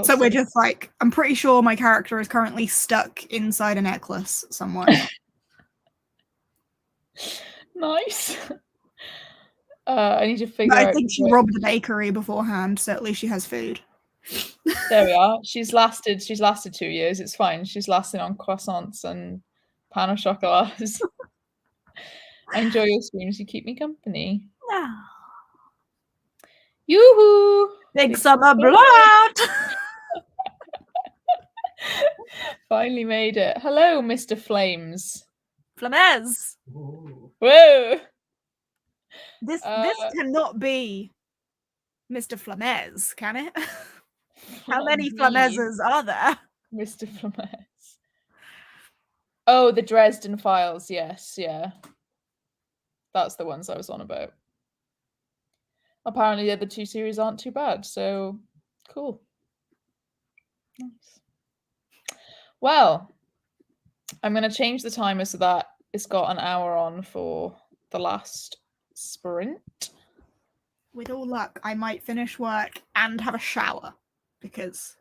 So we're just like, I'm pretty sure my character is currently stuck inside a necklace somewhere. Nice. I need to figure out. I think she robbed the bakery beforehand, so at least she has food. There we are. She's lasted 2 years. It's fine. She's lasting on croissants and pan au chocolats. I enjoy your streams. You keep me company. Yeah. Yoo-hoo! Big summer blood! Finally made it. Hello, Mr. Flames. Flamez! Whoa! This cannot be Mr. Flamez, can it? How many Flamezes are there? Mr. Flamez. Oh, the Dresden Files. Yes, yeah. That's the ones I was on about. Apparently the other 2 series aren't too bad, so cool. Nice. Well, I'm going to change the timer so that it's got an hour on for the last sprint. With all luck, I might finish work and have a shower, because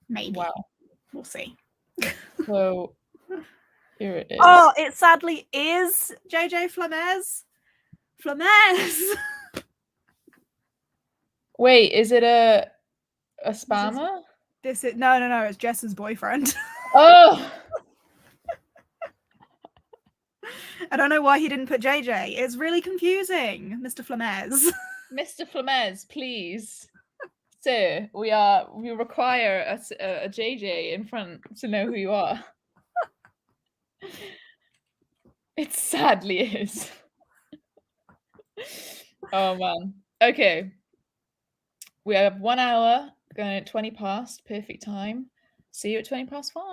maybe. Wow. We'll see. So here it is. Oh, it sadly is JJ Flamez. Flamez! Wait, is it a spammer? No, it's Jess's boyfriend. Oh! I don't know why he didn't put JJ. It's really confusing, Mr. Flamez. Mr. Flamez, please. Sir, we require a JJ in front to know who you are. It sadly is. Oh man. Okay. We have 1 hour, going at 20 past, perfect time. See you at 20 past 5.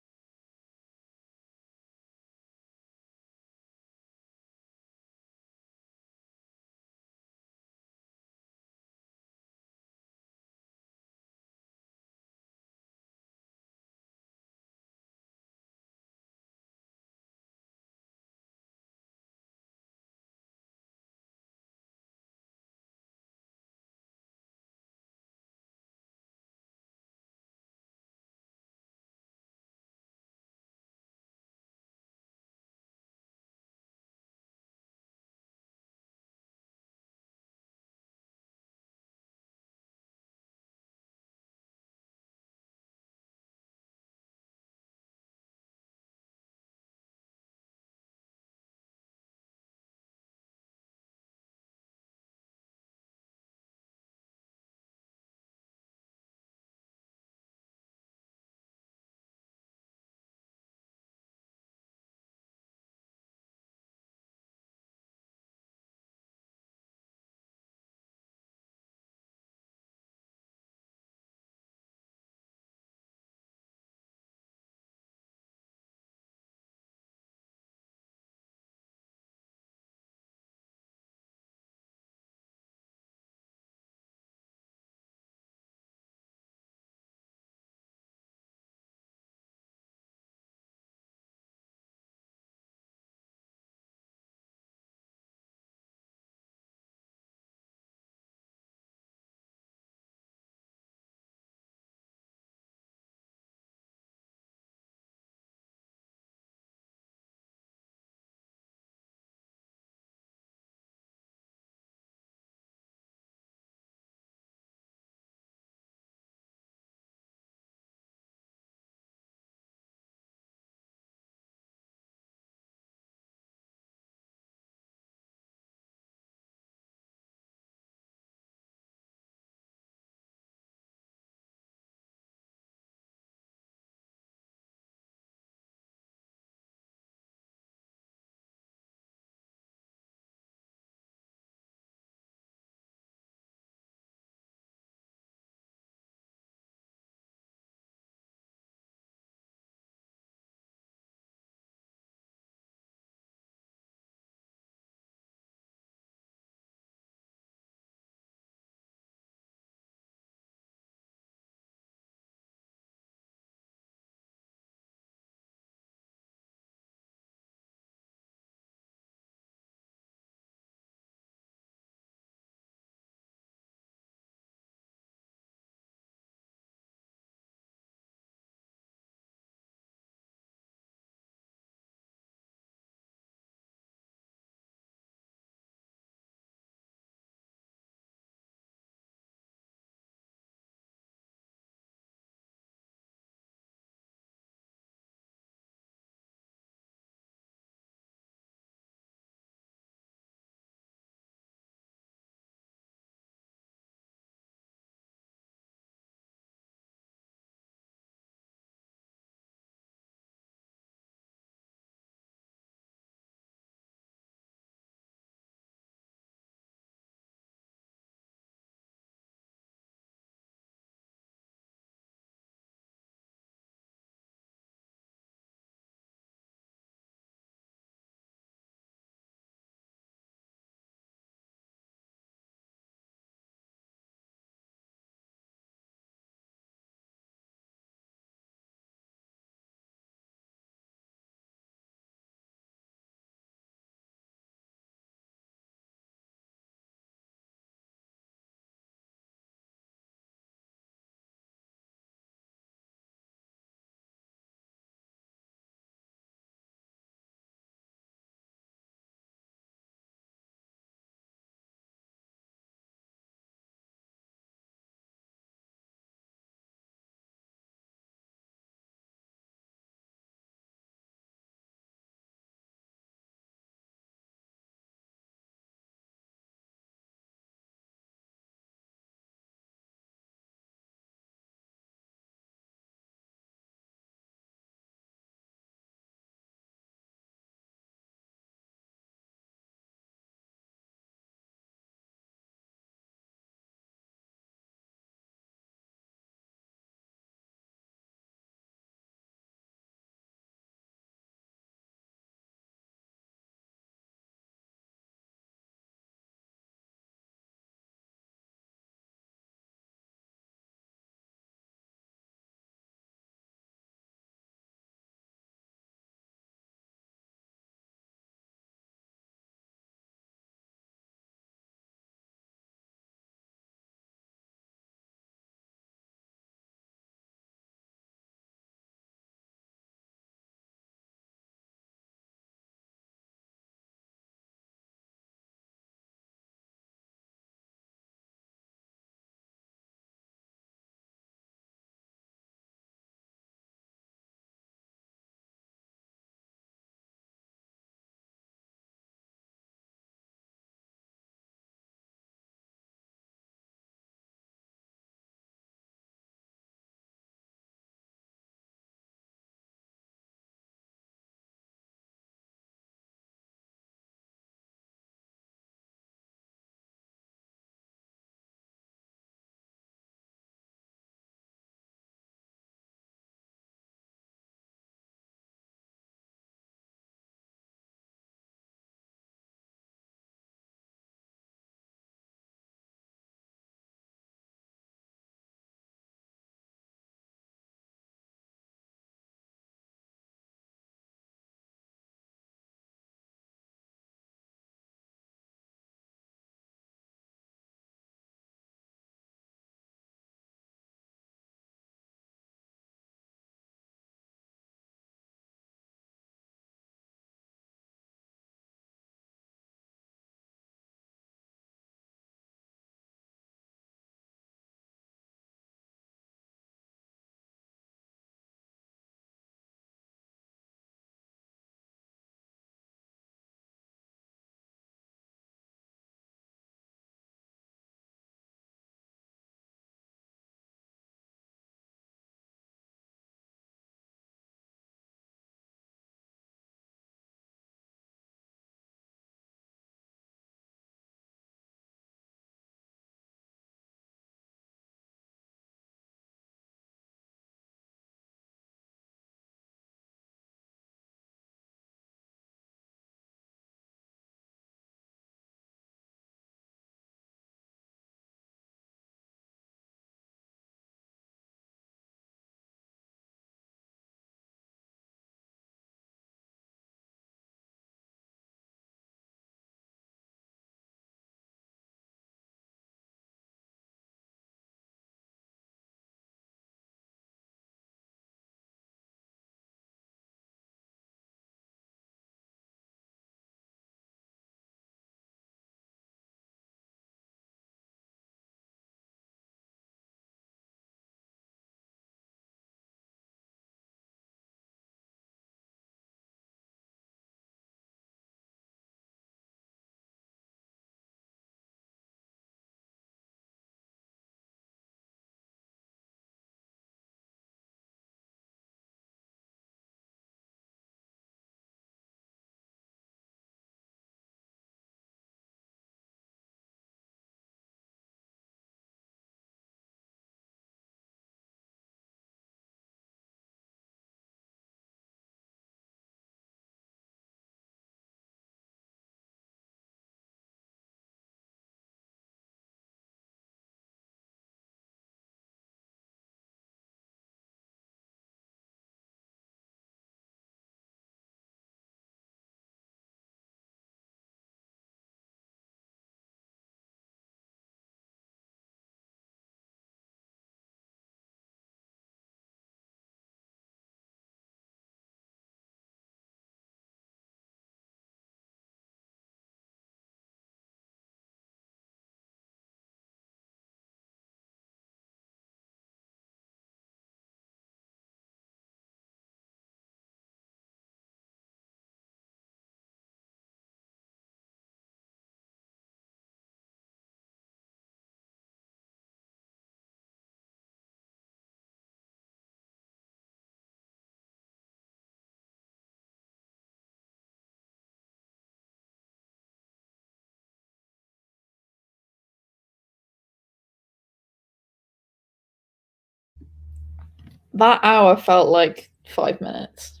That hour felt like 5 minutes.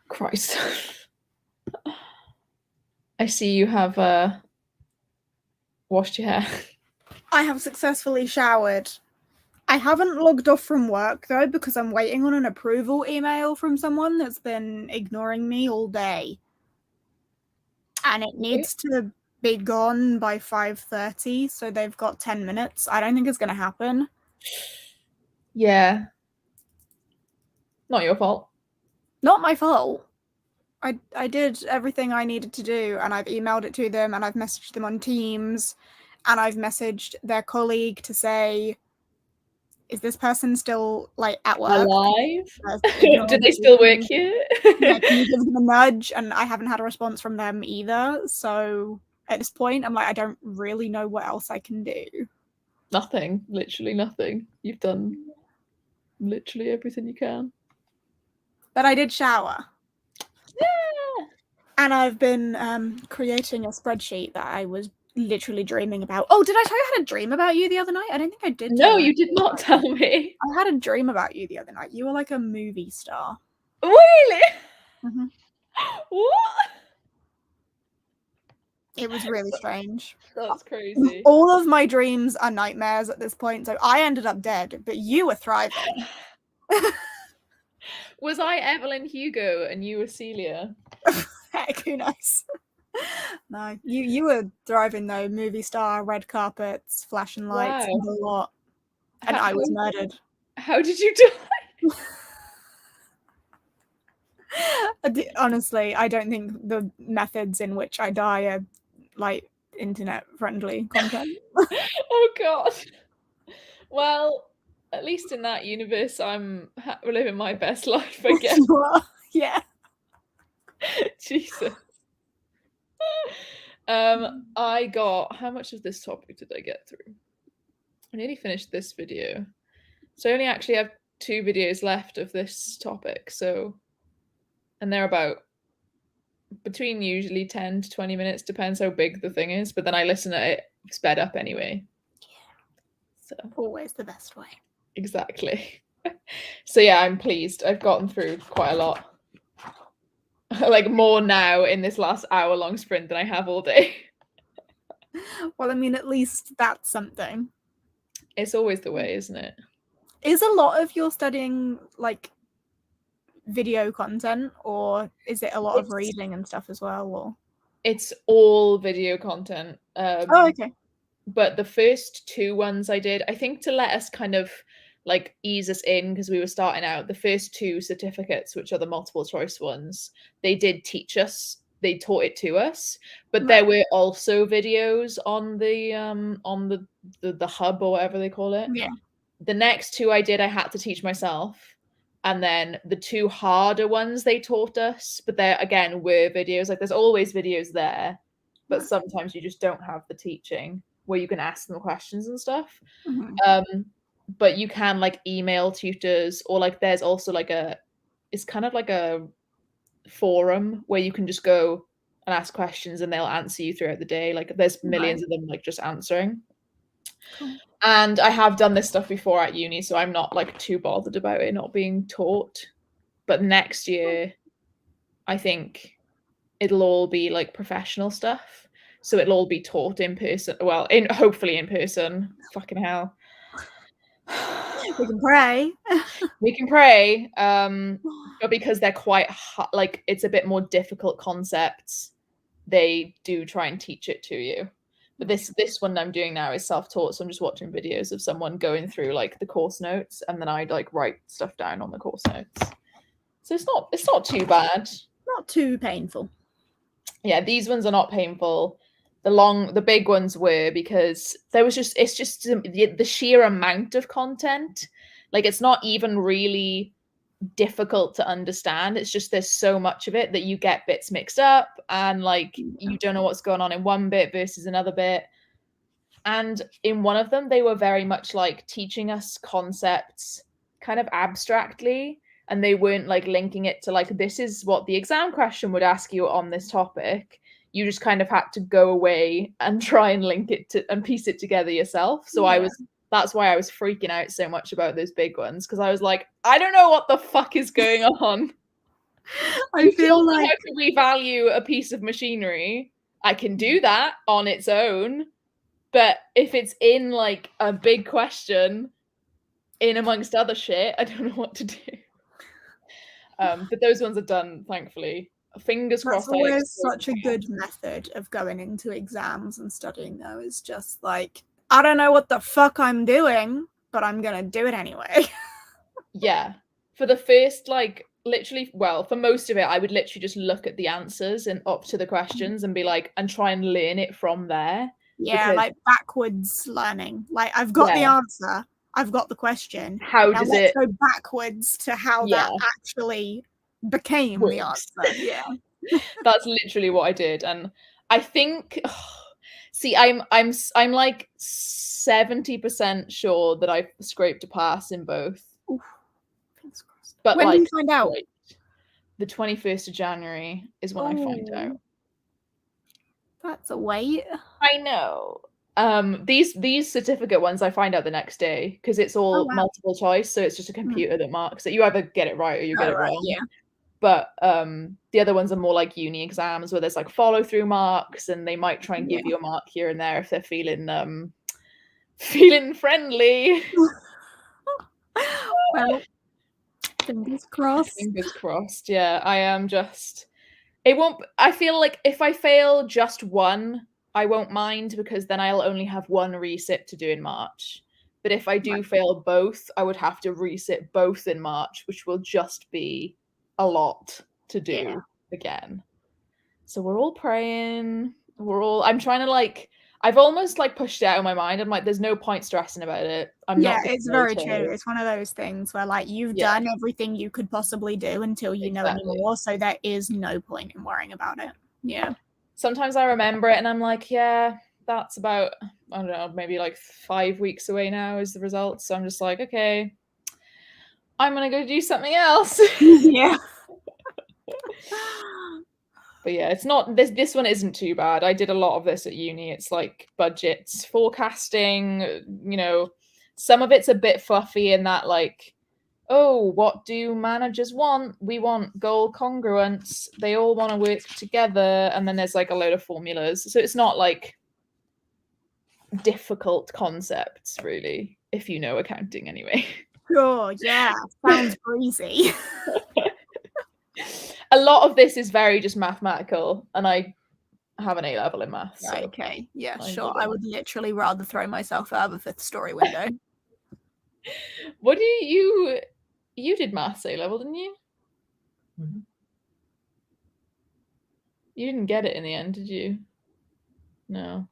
Christ. I see you have washed your hair. I have successfully showered. I haven't logged off from work though because I'm waiting on an approval email from someone that's been ignoring me all day. And it needs to be gone by 5:30, so they've got 10 minutes. I don't think it's going to happen. Yeah. Not your fault. Not my fault. I did everything I needed to do, and I've emailed it to them, and I've messaged them on Teams, and I've messaged their colleague to say, is this person still like at work? Alive? Do they still work here? Yeah, can you give them a nudge? And I haven't had a response from them either. So at this point, I'm like, I don't really know what else I can do. Nothing. Literally nothing. You've done literally everything you can. But I did shower. Yeah. And I've been creating a spreadsheet that I was literally dreaming about. Oh, did I tell you I had a dream about you the other night? I don't think I did. No, you did not tell me. I had a dream about you the other night. You were like a movie star. Really? Mm-hmm. What? It was really strange. That's crazy. All of my dreams are nightmares at this point, so I ended up dead, but you were thriving. Was I Evelyn Hugo and you were Celia? Heck, who knows? No, you were thriving though. Movie star, red carpets, flashing lights, Wow. and a lot. And I was murdered. How did you die? Honestly, I don't think the methods in which I die are like internet friendly content. Oh god. Well, at least in that universe, I'm living my best life, I guess. Yeah. Jesus. I got, how much of this topic did I get through? I nearly finished this video. So I only actually have 2 videos left of this topic. So, and they're about between usually 10 to 20 minutes, depends how big the thing is. But then I listen to it sped up anyway. Yeah. So always the best way. Exactly. So yeah, I'm pleased. I've gotten through quite a lot. Like more now in this last hour-long sprint than I have all day. Well, I mean, at least that's something. It's always the way, isn't it? Is a lot of your studying like video content, or is it a lot of reading and stuff as well? Or it's all video content. Oh, okay. But the first 2 ones I did, I think to let us kind of like ease us in because we were starting out, the first 2 certificates, which are the multiple choice ones, they did teach us, they taught it to us, but there were also videos on the hub or whatever they call it. Yeah. The next 2 I did, I had to teach myself. And then the 2 harder ones they taught us, but there again were videos. Like there's always videos there, but sometimes you just don't have the teaching where you can ask them questions and stuff. Mm-hmm. But you can like email tutors, or like there's also like it's kind of like a forum where you can just go and ask questions and they'll answer you throughout the day. Like there's millions of them like just answering. Cool. And I have done this stuff before at uni, so I'm not like too bothered about it not being taught. But next year, I think it'll all be like professional stuff. So it'll all be taught in person. Well, hopefully in person. Fucking hell. We can pray. We can pray. But because they're quite like it's a bit more difficult concepts, they do try and teach it to you. But this one I'm doing now is self-taught, so I'm just watching videos of someone going through like the course notes, and then I like write stuff down on the course notes. So it's not too bad. Not too painful. Yeah, these ones are not painful. The big ones were because it's just the sheer amount of content. Like it's not even really difficult to understand. It's just there's so much of it that you get bits mixed up and like you don't know what's going on in one bit versus another bit. And in one of them, they were very much like teaching us concepts kind of abstractly, and they weren't like linking it to like this is what the exam question would ask you on this topic. You just kind of had to go away and try and link it to and piece it together yourself. So I was that's why I was freaking out so much about those big ones, because I was like, I don't know what the fuck is going on. I feel like how to revalue a piece of machinery. I can do that on its own, but if it's in like a big question in amongst other shit, I don't know what to do. But those ones are done, thankfully. Fingers crossed. That's always such a good method of going into exams and studying, though, is just like, I don't know what the fuck I'm doing, but I'm gonna do it anyway. Yeah. For the first, like, literally, well, for most of it, I would literally just look at the answers and up to the questions and be like, and try and learn it from there. Yeah, because, like backwards learning. Like, I've got the answer, I've got the question. How now does let's it go backwards to how that actually became the answer? Yeah. That's literally what I did. And I think see, I'm like 70% sure that I scraped a pass in both. Oof. Fingers crossed. But when like, do you find out? The 21st of January is when I find out. That's a wait. I know. These certificate ones I find out the next day, because it's all multiple choice, so it's just a computer that marks it. You either get it right or you get it wrong. Yeah. But the other ones are more like uni exams, where there's like follow through marks, and they might try and give you a mark here and there if they're feeling friendly. Well, fingers crossed. Fingers crossed. Yeah, I am just. It won't. I feel like if I fail just one, I won't mind, because then I'll only have one resit to do in March. But if I do fail both, I would have to resit both in March, which will just be a lot to do again. So we're all praying. I'm trying to like. I've almost like pushed it out of my mind. I'm like, there's no point stressing about it. It's very true. It's one of those things where like you've done everything you could possibly do until you know anymore. So there is no point in worrying about it. Yeah. Sometimes I remember it and I'm like, yeah, that's about, I don't know, maybe like 5 weeks away now is the results. So I'm just like, okay, I'm gonna go do something else. Yeah. But yeah, it's not this one isn't too bad. I did a lot of this at uni. It's like budgets, forecasting, you know, some of it's a bit fluffy in that like, oh, what do managers want? We want goal congruence. They all want to work together, and then there's like a load of formulas. So it's not like difficult concepts really, if you know accounting anyway. Sure, yeah. Sounds breezy. A lot of this is very just mathematical, and I have an A-level in maths. Right, okay, yeah, sure. I would literally rather throw myself out of a fifth story window. What do you did maths A-level, didn't you? Mm-hmm. You didn't get it in the end, did you? No.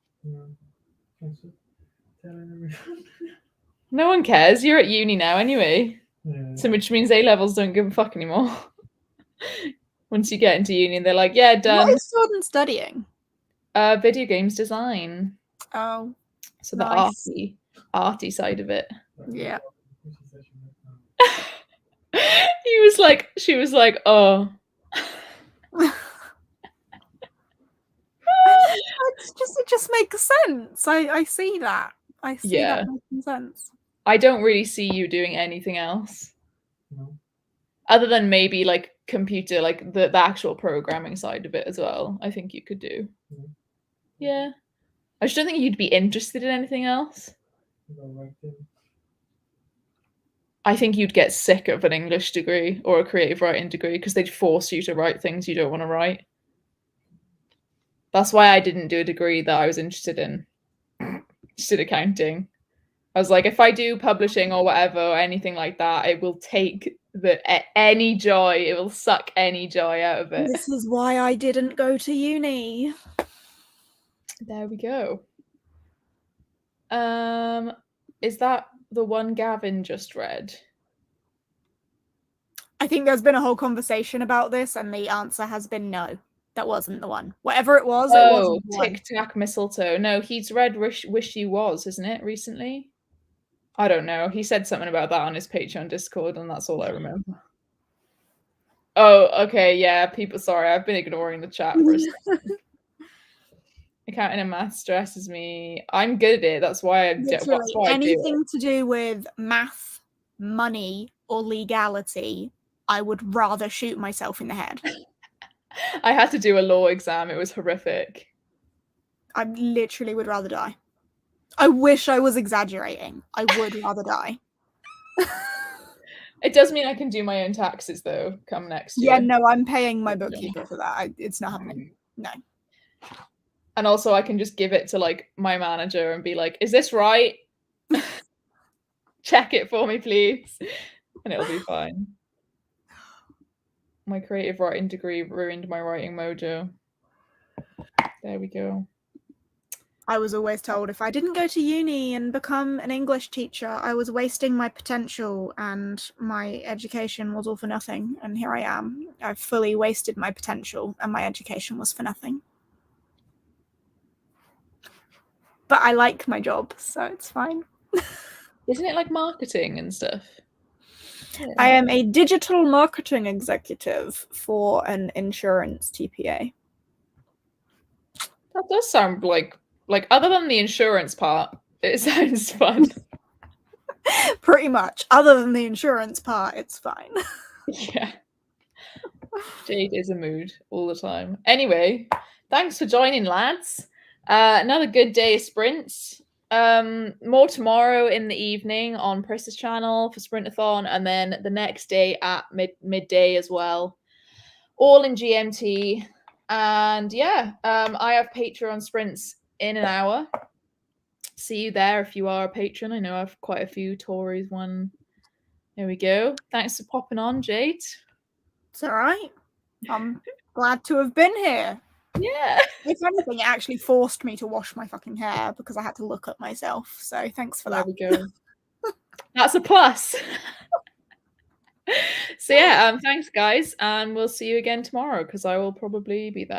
No one cares. You're at uni now anyway. Yeah. So which means A-levels don't give a fuck anymore. Once you get into uni, they're like, yeah, done. What is Jordan studying? Video games design. Oh. So nice. The arty side of it. Yeah. She was like, oh. It just makes sense. I see that. I see that making sense. I don't really see you doing anything else. No. Other than maybe like computer, like the actual programming side of it as well. I think you could do. Mm-hmm. Yeah. I just don't think you'd be interested in anything else. I think you'd get sick of an English degree or a creative writing degree, because they'd force you to write things you don't want to write. That's why I didn't do a degree that I was interested in. Just did accounting. I was like, if I do publishing or whatever or anything like that, it will take any joy. It will suck any joy out of it. This is why I didn't go to uni. There we go. Is that the one Gavin just read? I think there's been a whole conversation about this, and the answer has been no. That wasn't the one. Whatever it was, it wasn't the one. Tic Tac Mistletoe. No, he's read Wish You Was, isn't it, recently? I don't know. He said something about that on his Patreon Discord, and that's all I remember. Oh, okay, yeah. People, sorry, I've been ignoring the chat for a second. Accounting and math stresses me. I'm good at it. That's why I do. That's why I do it. Anything to do with math, money, or legality, I would rather shoot myself in the head. I had to do a law exam. It was horrific. I literally would rather die. I wish I was exaggerating. I would rather die. It does mean I can do my own taxes, though, come next year. Yeah, no, I'm paying my bookkeeper for that. It's not happening. No. And also, I can just give it to, like, my manager and be like, is this right? Check it for me, please. And it'll be fine. My creative writing degree ruined my writing mojo. There we go. I was always told if I didn't go to uni and become an English teacher, I was wasting my potential and my education was all for nothing. And here I am. I've fully wasted my potential and my education was for nothing. But I like my job, so it's fine. Isn't it like marketing and stuff? Yeah. I am a digital marketing executive for an insurance TPA. That does sound like other than the insurance part, it sounds fun. Pretty much. Other than the insurance part, it's fine. Yeah. Jade is a mood all the time. Anyway, thanks for joining, lads. Another good day of sprints. More tomorrow in the evening on Pris's channel for Sprintathon, and then the next day at midday as well. All in GMT. And yeah, I have Patreon sprints in an hour. See you there if you are a patron. I know I have quite a few Tories one. There we go. Thanks for popping on, Jade. It's all right. I'm glad to have been here. Yeah. If anything, it actually forced me to wash my fucking hair because I had to look at myself. So thanks for that. There we go. That's a plus. So yeah, thanks guys, and we'll see you again tomorrow because I will probably be there.